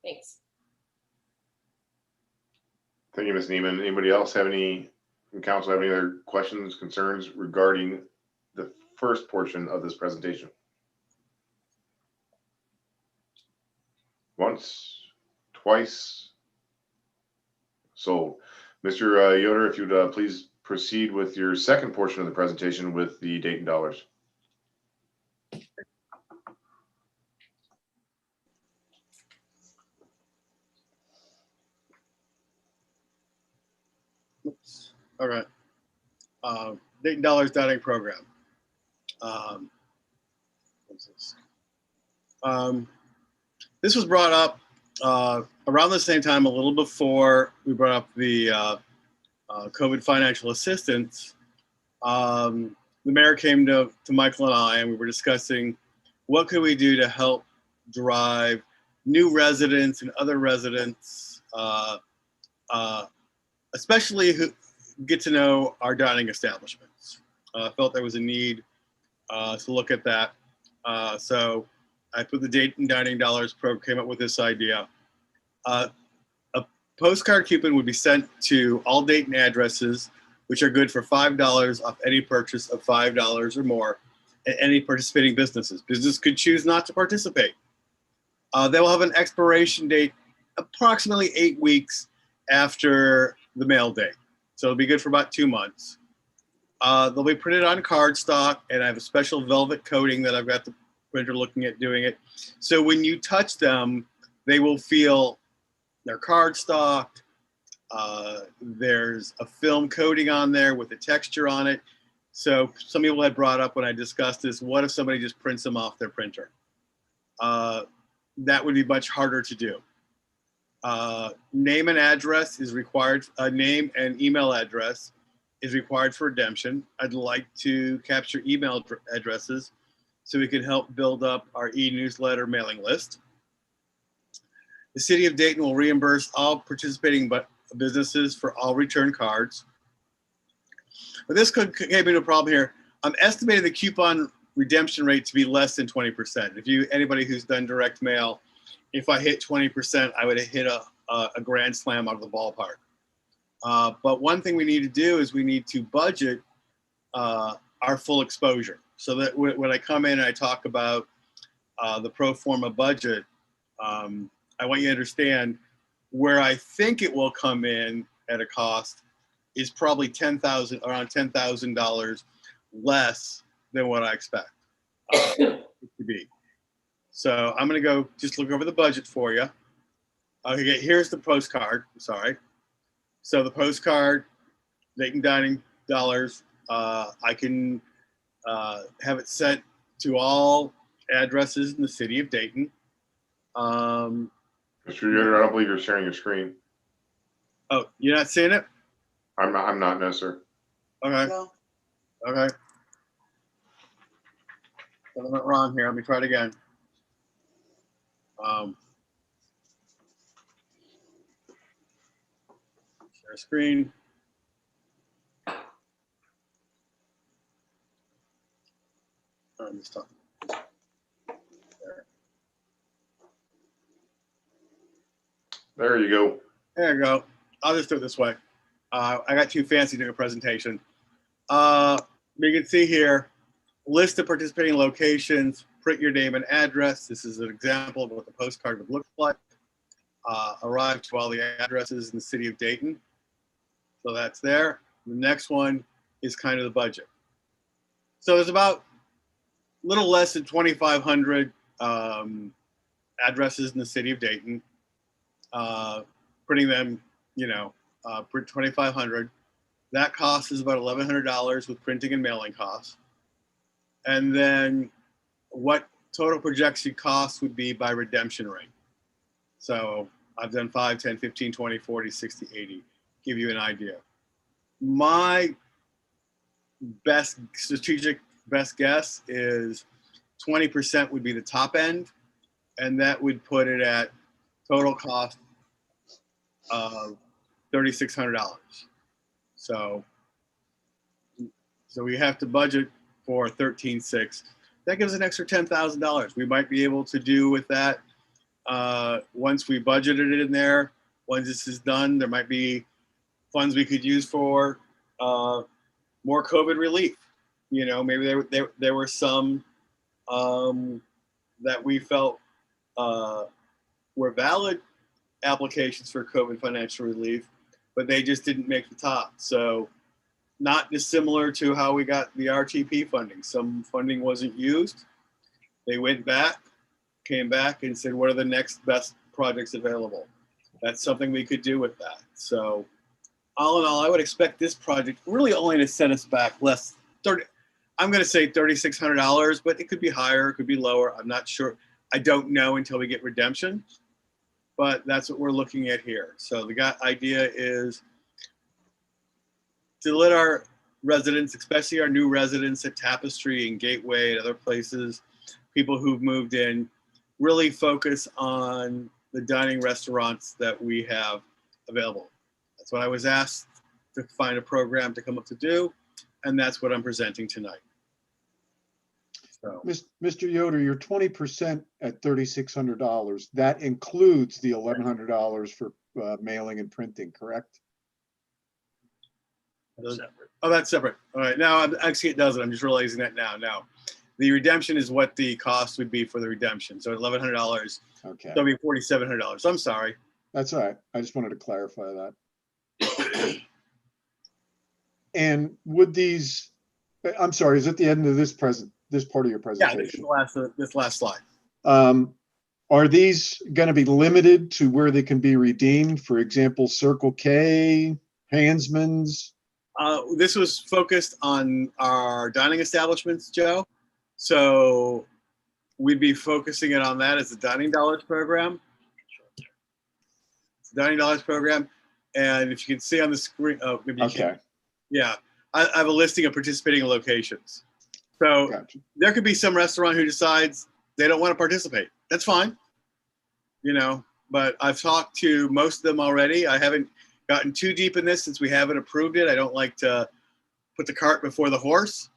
thanks. Thank you, Ms. Neiman. Anybody else have any, from council, have any other questions, concerns regarding the first portion of this presentation? Once, twice, sold. Mr. Yoder, if you'd please proceed with your second portion of the presentation with the Dayton Dollars. Oops. All right. Dayton Dollars Dining Program. What's this? This was brought up around the same time, a little before we brought up the COVID financial assistance. The mayor came to Michael and I, and we were discussing what could we do to help drive new residents and other residents, especially who get to know our dining establishments. Felt there was a need to look at that. So I put the Dayton Dining Dollars program, came up with this idea. A postcard coupon would be sent to all Dayton addresses, which are good for $5 off any purchase of $5 or more at any participating businesses. Business could choose not to participate. They will have an expiration date approximately 8 weeks after the mail date. So it'll be good for about 2 months. They'll be printed on cardstock, and I have a special velvet coating that I've got the printer looking at doing it. So when you touch them, they will feel they're cardstocked. There's a film coating on there with a texture on it. So some people had brought up when I discussed this, what if somebody just prints them off their printer? That would be much harder to do. Name and address is required. Name and email address is required for redemption. I'd like to capture email addresses so we can help build up our e-newsletter mailing list. The city of Dayton will reimburse all participating businesses for all return cards. But this came into a problem here. I'm estimating the coupon redemption rate to be less than 20%. Anybody who's done direct mail, if I hit 20%, I would have hit a grand slam out of the ballpark. But one thing we need to do is we need to budget our full exposure. So that when I come in and I talk about the pro forma budget, I want you to understand where I think it will come in at a cost is probably around $10,000 less than what I expect it to be. So I'm going to go just look over the budget for you. Okay, here's the postcard. Sorry. So the postcard, Dayton Dining Dollars, I can have it sent to all addresses in the city of Dayton. Um, Mr. Yoder, I don't believe you're sharing your screen. oh, you're not seeing it? I'm not, no, sir. Okay, No. okay. Something went wrong here. Let me try it again. Share screen. I'm just talking. There you go. There you go. I'll just do it this way. I got too fancy doing a presentation. You can see here, list of participating locations, print your name and address. This is an example of what the postcard would look like. Arrive to all the addresses in the city of Dayton. So that's there. The next one is kind of the budget. So there's about a little less than 2,500 addresses in the city of Dayton. Printing them, print 2,500. That cost is about $1,100 with printing and mailing costs. And then what total projection cost would be by redemption rate. So I've done 5, 10, 15, 20, 40, 60, 80, give you an idea. My strategic best guess is 20% would be the top end, and that would put it at total cost of $3,600. So we have to budget for 13.6. That gives an extra $10,000. We might be able to do with that once we budgeted it in there. Once this is done, there might be funds we could use for more COVID relief. Maybe there were some that we felt were valid applications for COVID financial relief, but they just didn't make the top. So not dissimilar to how we got the RTP funding. Some funding wasn't used. They went back, came back and said, what are the next best projects available? That's something we could do with that. So all in all, I would expect this project really only to set us back less, I'm going to say $3,600, but it could be higher, it could be lower. I'm not sure. I don't know until we get redemption, but that's what we're looking at here. So the idea is to let our residents, especially our new residents at Tapestry and Gateway and other places, people who've moved in, really focus on the dining restaurants that we have available. That's what I was asked to find a program to come up to do, and that's what I'm presenting tonight. So, Mr. Yoder, your 20% at $3,600, that includes the $1,100 for mailing and printing, correct? Separate. oh, that's separate. All right, now actually it doesn't. I'm just realizing that now. No, the redemption is what the cost would be for the redemption. So $1,100, Okay, that'll be $4,700. I'm sorry. that's all right. I just wanted to clarify that. And would these, I'm sorry, is it the end of this part of your Yeah, this is presentation? this last slide. Are these going to be limited to where they can be redeemed? For example, Circle K, Hansman's? This was focused on our dining establishments, Joe. So we'd be focusing it on that as a Dining Dollars program. It's a Dining Dollars program. And if you can see on the screen, oh, maybe you Okay, can. Yeah, I have a listing of participating locations. So gotcha. there could be some restaurant who decides they don't want to participate. That's fine, but I've talked to most of them already. I haven't gotten too deep in this since we haven't approved it. I don't like to put the cart before the horse,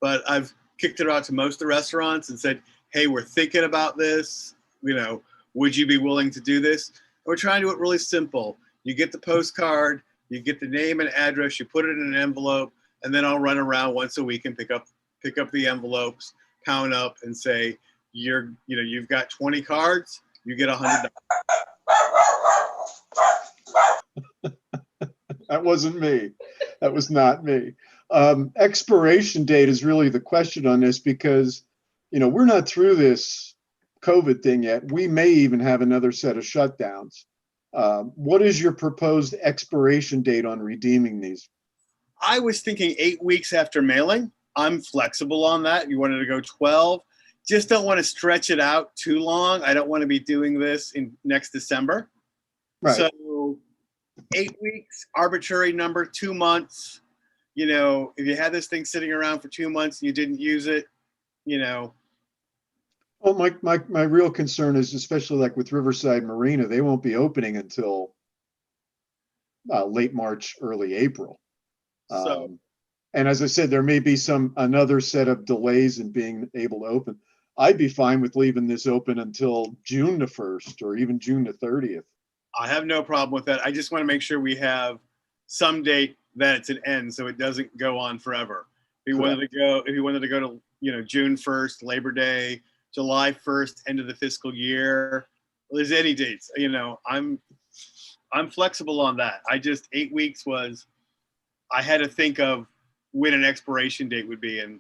but I've kicked it out to most of the restaurants and said, hey, we're thinking about this. Would you be willing to do this? And we're trying to do it really simple. You get the postcard, you get the name and address, you put it in an envelope, and then I'll run around once a week and pick up the envelopes, count up, and say, you've got 20 cards, you get $100. That wasn't me. That was not me. Expiration date is really the question on this because, we're not through this COVID thing yet. We may even have another set of shutdowns. What is your proposed expiration date on redeeming these? I was thinking 8 weeks after mailing. I'm flexible on that. You wanted to go 12. just don't want to stretch it out too long. I don't want to be doing this in next December. Right. So 8 weeks, arbitrary number, 2 months. You know, if you had this thing sitting around for 2 months and you didn't use it, you know. Well, my real concern is, especially like with Riverside Marina, they won't be opening until late March, early April. So And as I said, there may be another set of delays in being able to open. I'd be fine with leaving this open until June the 1st or even June the 30th. I have no problem with that. I just want to make sure we have some date that it's an end, so it doesn't go on forever. If you wanted to go to, you know, June 1st, Labor Day, July 1st, end of the fiscal year, well, there's any dates. You know, I'm flexible on that. I just 8 weeks was, I had to think of when an expiration date would be, and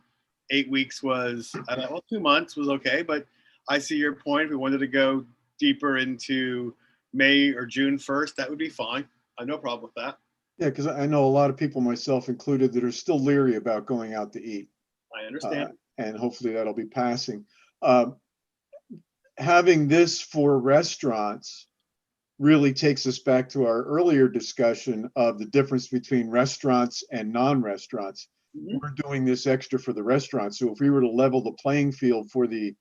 8 weeks was, I thought, well, 2 months was okay, but I see your point. If we wanted to go deeper into May or June 1st, that would be fine. I have no problem with that. Yeah, because I know a lot of people, myself included, that are still leery about going out to eat. I understand. And hopefully that'll be passing. Having this for restaurants really takes us back to our earlier discussion of the difference between restaurants and non-restaurants. Mhm. We're doing this extra for the restaurants. So if we were to level the playing field for the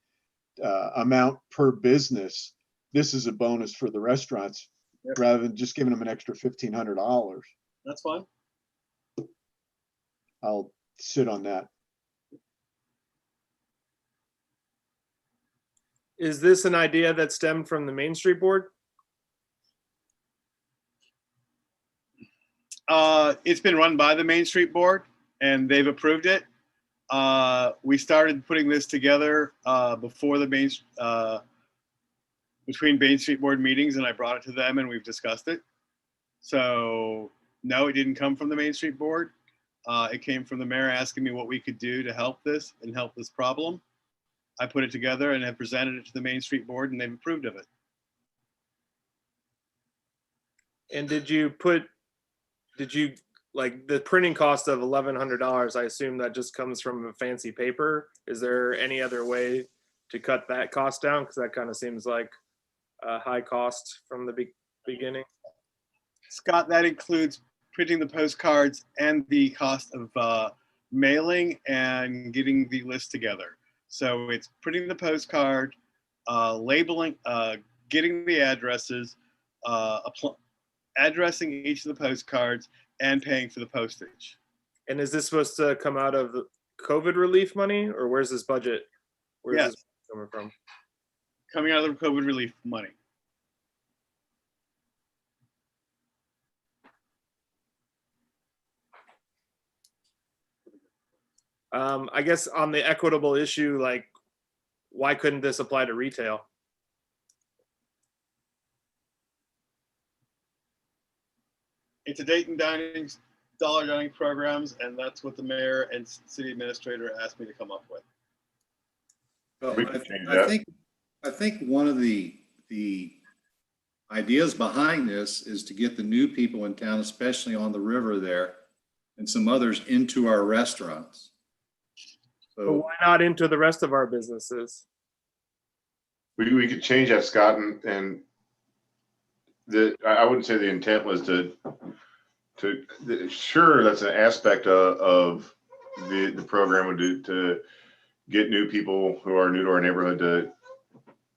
amount per business, this is a bonus for the restaurants. Yep. Rather than just giving them an extra $1,500. That's fine. I'll sit on that. Is this an idea that stemmed from the Main Street Board? It's been run by the Main Street Board and they've approved it. We started putting this together before the between Main Street Board meetings, and I brought it to them and we've discussed it. So no, it didn't come from the Main Street Board. It came from the mayor asking me what we could do to help this and help this problem. I put it together and have presented it to the Main Street Board and they've approved of it. And did you like the printing cost of $1,100? I assume that just comes from a fancy paper. Is there any other way to cut that cost down? Because that kind of seems like a high cost from the beginning. Scott, that includes printing the postcards and the cost of mailing and getting the list together. So it's printing the postcard, labeling, getting the addresses, addressing each of the postcards, and paying for the postage. And is this supposed to come out of the COVID relief money, or where's this budget? Where's Yes. this coming from? Coming out of the COVID relief money. I guess on the equitable issue, like, why couldn't this apply to retail? It's a Dayton dollar dining programs, and that's what the mayor and city administrator asked me to come up with. Well, We can change I that. think one of the ideas behind this is to get the new people in town, especially on the river there, and some others into our restaurants. But So why not into the rest of our businesses? We could change that, Scott, and I wouldn't say the intent was sure, that's an aspect of the program would do to get new people who are new to our neighborhood to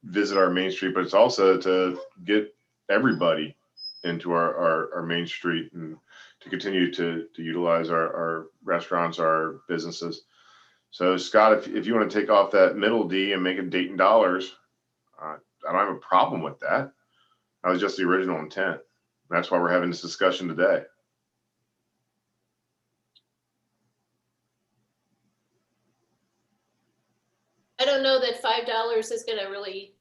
visit our main street, but it's also to get everybody into our main street and to continue to utilize our restaurants, our businesses. So Scott, if you want to take off that middle D and make it Dayton dollars, I don't have a problem with that. That was just the original intent. That's why we're having this discussion today. I don't know that $5 is gonna really,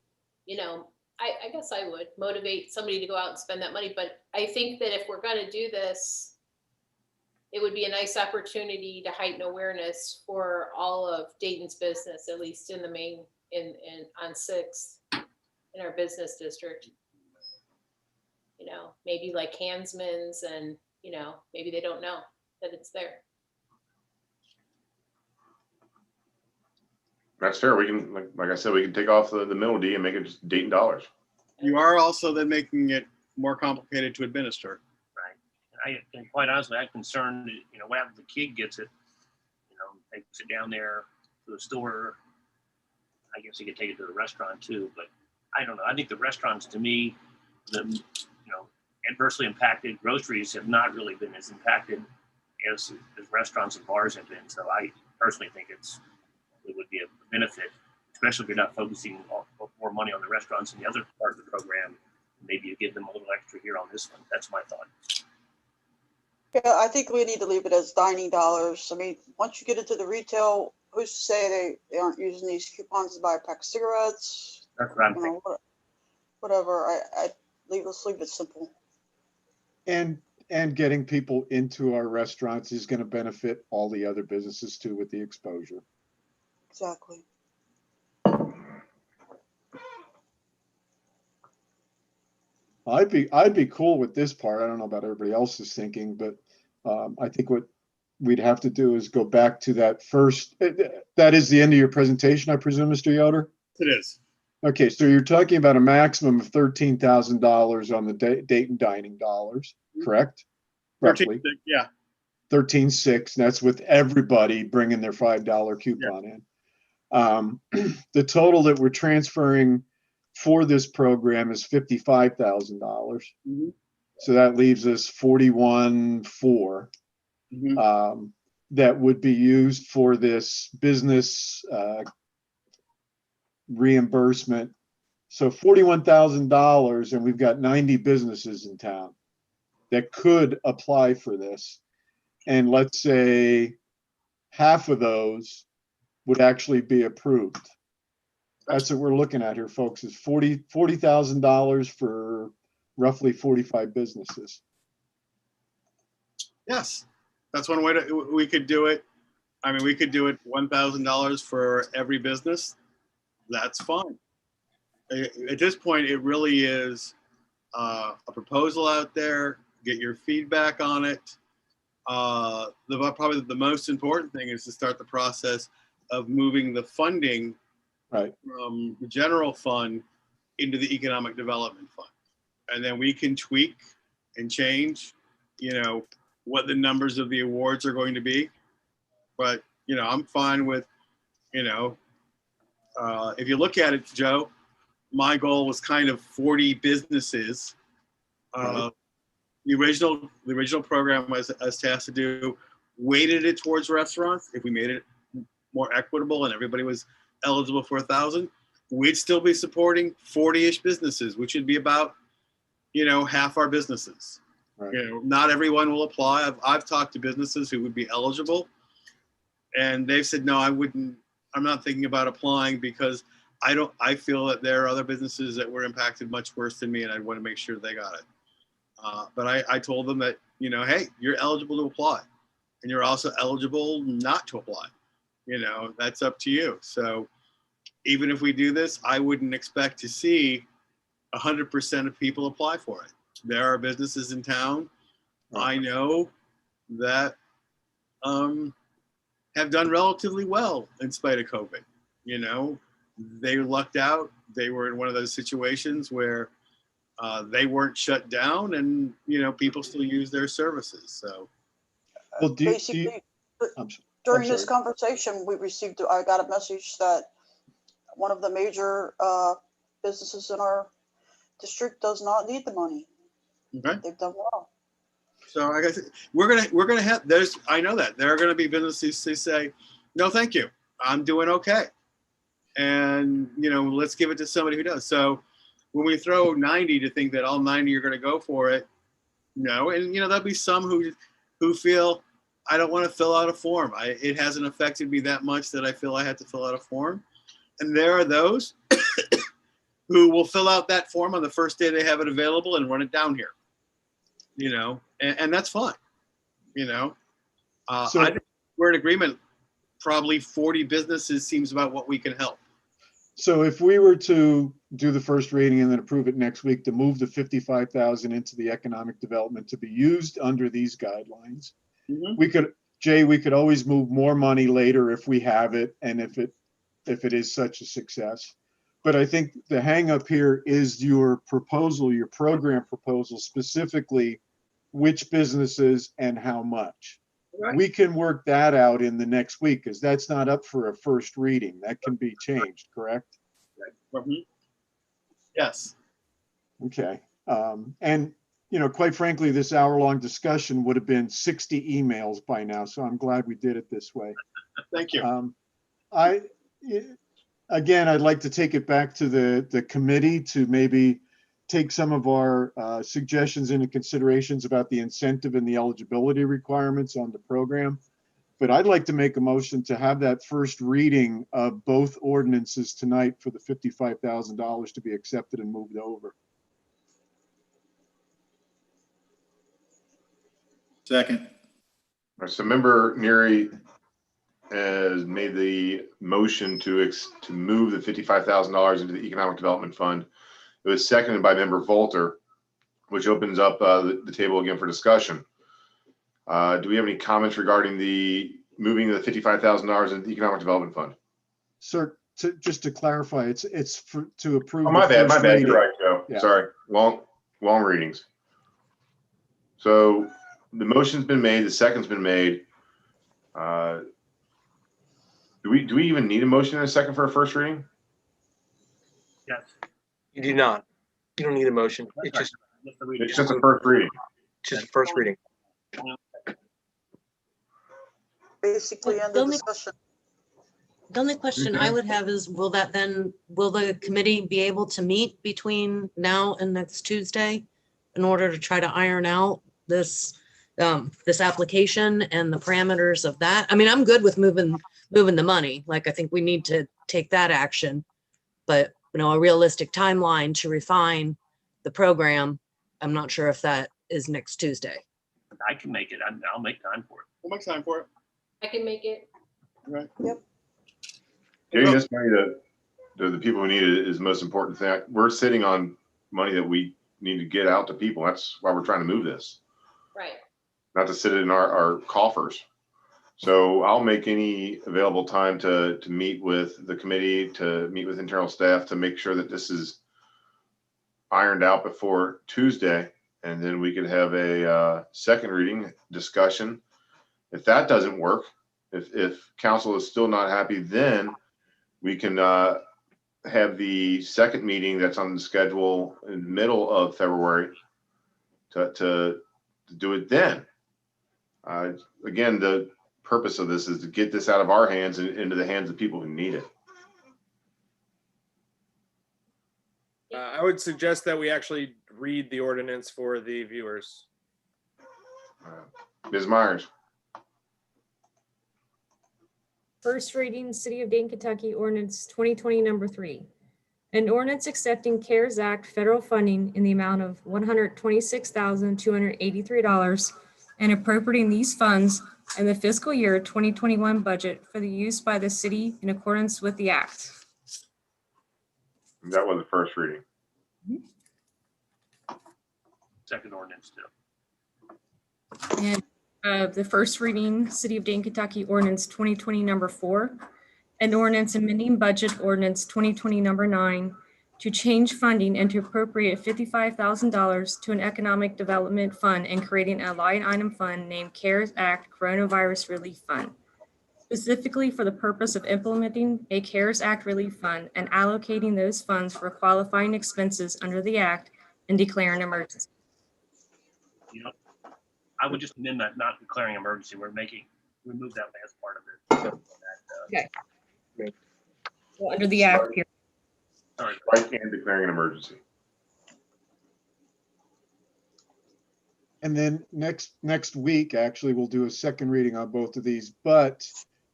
I guess I would motivate somebody to go out and spend that money, but I think that if we're gonna do this, it would be a nice opportunity to heighten awareness for all of Dayton's business, at least in the main, on 6th, in our business district. Maybe like Hansman's and, maybe they don't know that it's there. That's fair. We can, like I said, we can take off the middle D and make it just Dayton dollars. You are also then making it more complicated to administer. Right. And quite honestly, I'm concerned, you know, what happens if the kid gets it, you know, takes it down there to the store. I guess he could take it to the restaurant too, but I don't know. I think the restaurants, to me, you know, adversely impacted groceries have not really been as impacted as restaurants and bars have been. So I personally think it would be a benefit, especially if you're not focusing more money on the restaurants and the other part of the program. Maybe you give them a little extra here on this one. That's my thought. Yeah, I think we need to leave it as dining dollars. I mean, once you get into the retail, who's to say they aren't using these coupons to buy a pack of cigarettes? That's what I'm You thinking. know, whatever. Let's leave it simple. And getting people into our restaurants is going to benefit all the other businesses too with the exposure. Exactly. I'd be cool with this part. I don't know about everybody else's thinking, but I think what we'd have to do is go back to that first. That is the end of your presentation, I presume, Mr. Yoder? It is. Okay, so you're talking about a maximum of $13,000 on the Dayton dining dollars, correct? 13, Roughly yeah. 13.6. That's with everybody bringing their $5 coupon in. The total that we're transferring for this program is $55,000. Mhm. So that leaves us 41.4 Mhm. that would be used for this business reimbursement. So $41,000, and we've got 90 businesses in town that could apply for this. And let's say half of those would actually be approved. That's what we're looking at here, folks, is $40,000 for roughly 45 businesses. Yes, that's one way we could do it. I mean, we could do it $1,000 for every business. That's fine. At this point, it really is a proposal out there. Get your feedback on it. Probably the most important thing is to start the process of moving the funding from the general fund into the economic development fund. And then we can tweak and change, you know, what the numbers of the awards are going to be. But, you know, I'm fine with, you know, if you look at it, Joe, my goal was kind of 40 businesses. The original program was tasked to do, weighted it towards restaurants. If we made it more equitable and everybody was eligible for 1,000, we'd still be supporting 40-ish businesses, which would be about, you know, half our businesses. Right. You know, not everyone will apply. I've talked to businesses who would be eligible, and they've said, no, I wouldn't. I'm not thinking about applying because I feel that there are other businesses that were impacted much worse than me, and I want to make sure they got it. But I told them that, you know, hey, you're eligible to apply, and you're also eligible not to apply. You know, that's up to you. So even if we do this, I wouldn't expect to see 100% of people apply for it. There are businesses in town I know that have done relatively well in spite of COVID. You know, they lucked out. They were in one of those situations where they weren't shut down, and, you know, people still use their services. So, well, basically, during this conversation, I got a message that one of the major businesses in our district does not need the money. Okay. They've done well. So I guess we're gonna have, I know that there are gonna be businesses who say, no, thank you, I'm doing okay, and, you know, let's give it to somebody who does. So when we throw 90 to think that all 90 are gonna go for it, no, and, you know, there'll be some who feel, I don't want to fill out a form. It hasn't affected me that much that I feel I had to fill out a form, and there are those who will fill out that form on the first day they have it available and run it down here. You know, and that's fine. You know, I think we're in agreement. Probably 40 businesses seems about what we can help. So if we were to do the first reading and then approve it next week to move the 55,000 into the economic development to be used under these guidelines, we could always move more money later if we have it, and if it if it is such a success. But I think the hangup here is your proposal, your program proposal, specifically which businesses and how much. Right. We can work that out in the next week because that's not up for a first reading. That can be changed, correct? Mhm. Yes. Okay. And, you know, quite frankly, this hour-long discussion would have been 60 emails by now, so I'm glad we did it this way. Thank you. Again, I'd like to take it back to the committee to maybe take some of our suggestions into considerations about the incentive and the eligibility requirements on the program. But I'd like to make a motion to have that first reading of both ordinances tonight for the $55,000 to be accepted and moved over. Second. All right, so member Neary has made the motion to move the $55,000 into the Economic Development Fund. It was seconded by member Volter, which opens up the table again for discussion. Do we have any comments regarding the moving the $55,000 into the Economic Development Fund? Sir, just to clarify, it's to approve. Oh, my bad, first You're reading. right, Joe. Yeah. Sorry, long readings. So the motion's been made, the second's been made. Do we even need a motion and a second for a first reading? Yes. You do not. You don't need a motion. It's just It's just a first reading. a first reading. Basically, end The the only- discussion. The only question I would have is, will the committee be able to meet between now and next Tuesday in order to try to iron out this application and the parameters of that? I mean, I'm good with moving the money. Like, I think we need to take that action. But, you know, a realistic timeline to refine the program, I'm not sure if that is next Tuesday. I can make it. I'll make time for it. We'll make time for it. I can make it. Right. Getting this money to the people who need it is the most important thing. We're sitting on money that we need to get out to people. That's why we're trying to move this, Right. not to sit in our coffers. So I'll make any available time to meet with the committee, to meet with internal staff, to make sure that this is ironed out before Tuesday. And then we could have a second reading discussion. If that doesn't work, if council is still not happy, then we can have the second meeting that's on the schedule in the middle of February to do it then. Again, the purpose of this is to get this out of our hands and into the hands of people who need it. I would suggest that we actually read the ordinance for the viewers. Ms. Myers. First reading, City of Dayton, Kentucky, ordinance 2020 number 3. An ordinance accepting CARES Act federal funding in the amount of $126,283 and appropriating these funds in the fiscal year 2021 budget for the use by the city in accordance with the act. That was the first reading. Second ordinance too. And the first reading, City of Dayton, Kentucky, ordinance 2020 number 4. An ordinance amending budget ordinance 2020 number 9 to change funding and to appropriate $55,000 to an economic development fund and creating a line item fund named CARES Act Coronavirus Relief Fund, specifically for the purpose of implementing a CARES Act relief fund and allocating those funds for qualifying expenses under the act and declaring an emergency. You know, I would just amend that, not declaring emergency. Remove that last part of it. So Okay. So under the act here. sorry. Right, and declaring an emergency. And then next week, actually, we'll do a second reading on both of these, but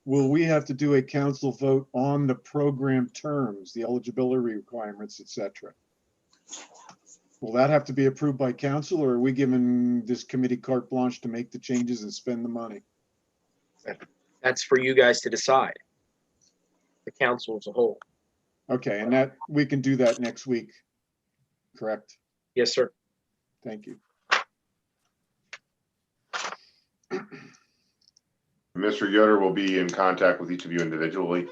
will we have to do a council vote on the program terms, the eligibility requirements, et cetera? Will that have to be approved by council, or are we giving this committee carte blanche to make the changes and spend the money? That's for you guys to decide. The council as a whole. Okay, and that, we can do that next week, correct? Yes, sir. Thank you. Mr. Yoder will be in contact with each of you individually.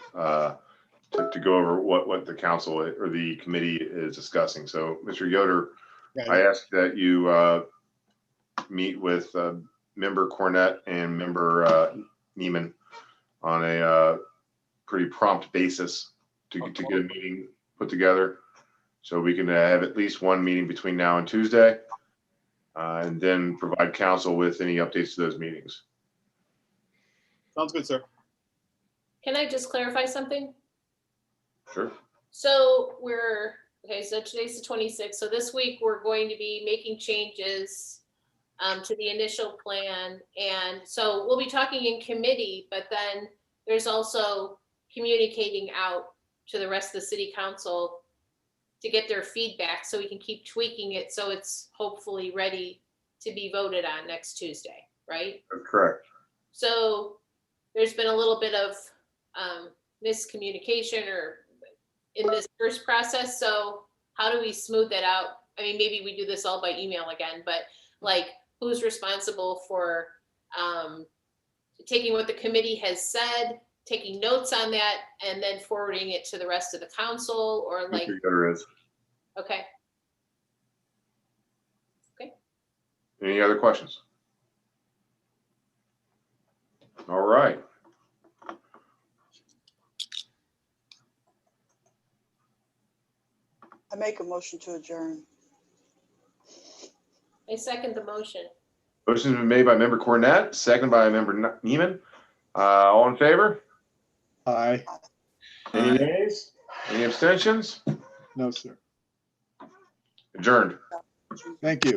to go over what the council or the committee is discussing. So, Mr. Yoder, I ask that you meet with member Cornett and member Neiman on a pretty prompt basis to get a meeting put together, so we can have at least one meeting between now and Tuesday, and then provide council with any updates to those meetings. Sounds good, sir. Can I just clarify something? Sure. So so today's the 26th. So this week we're going to be making changes to the initial plan. And so we'll be talking in committee, but then there's also communicating out to the rest of the city council to get their feedback so we can keep tweaking it so it's hopefully ready to be voted on next Tuesday, right? That's correct. So there's been a little bit of miscommunication or in this first process. So how do we smooth that out? I mean, maybe we do this all by email again, but like who's responsible for taking what the committee has said, taking notes on that, and then forwarding it to the rest of the council, or like, Mr. Yoder is. okay. Any other questions? All right. I make a motion to adjourn. I second the motion. Motion's been made by member Cornett, seconded by member Neiman. All in favor? Aye. Any nays? Any abstentions? No, sir. Adjourned. Thank you.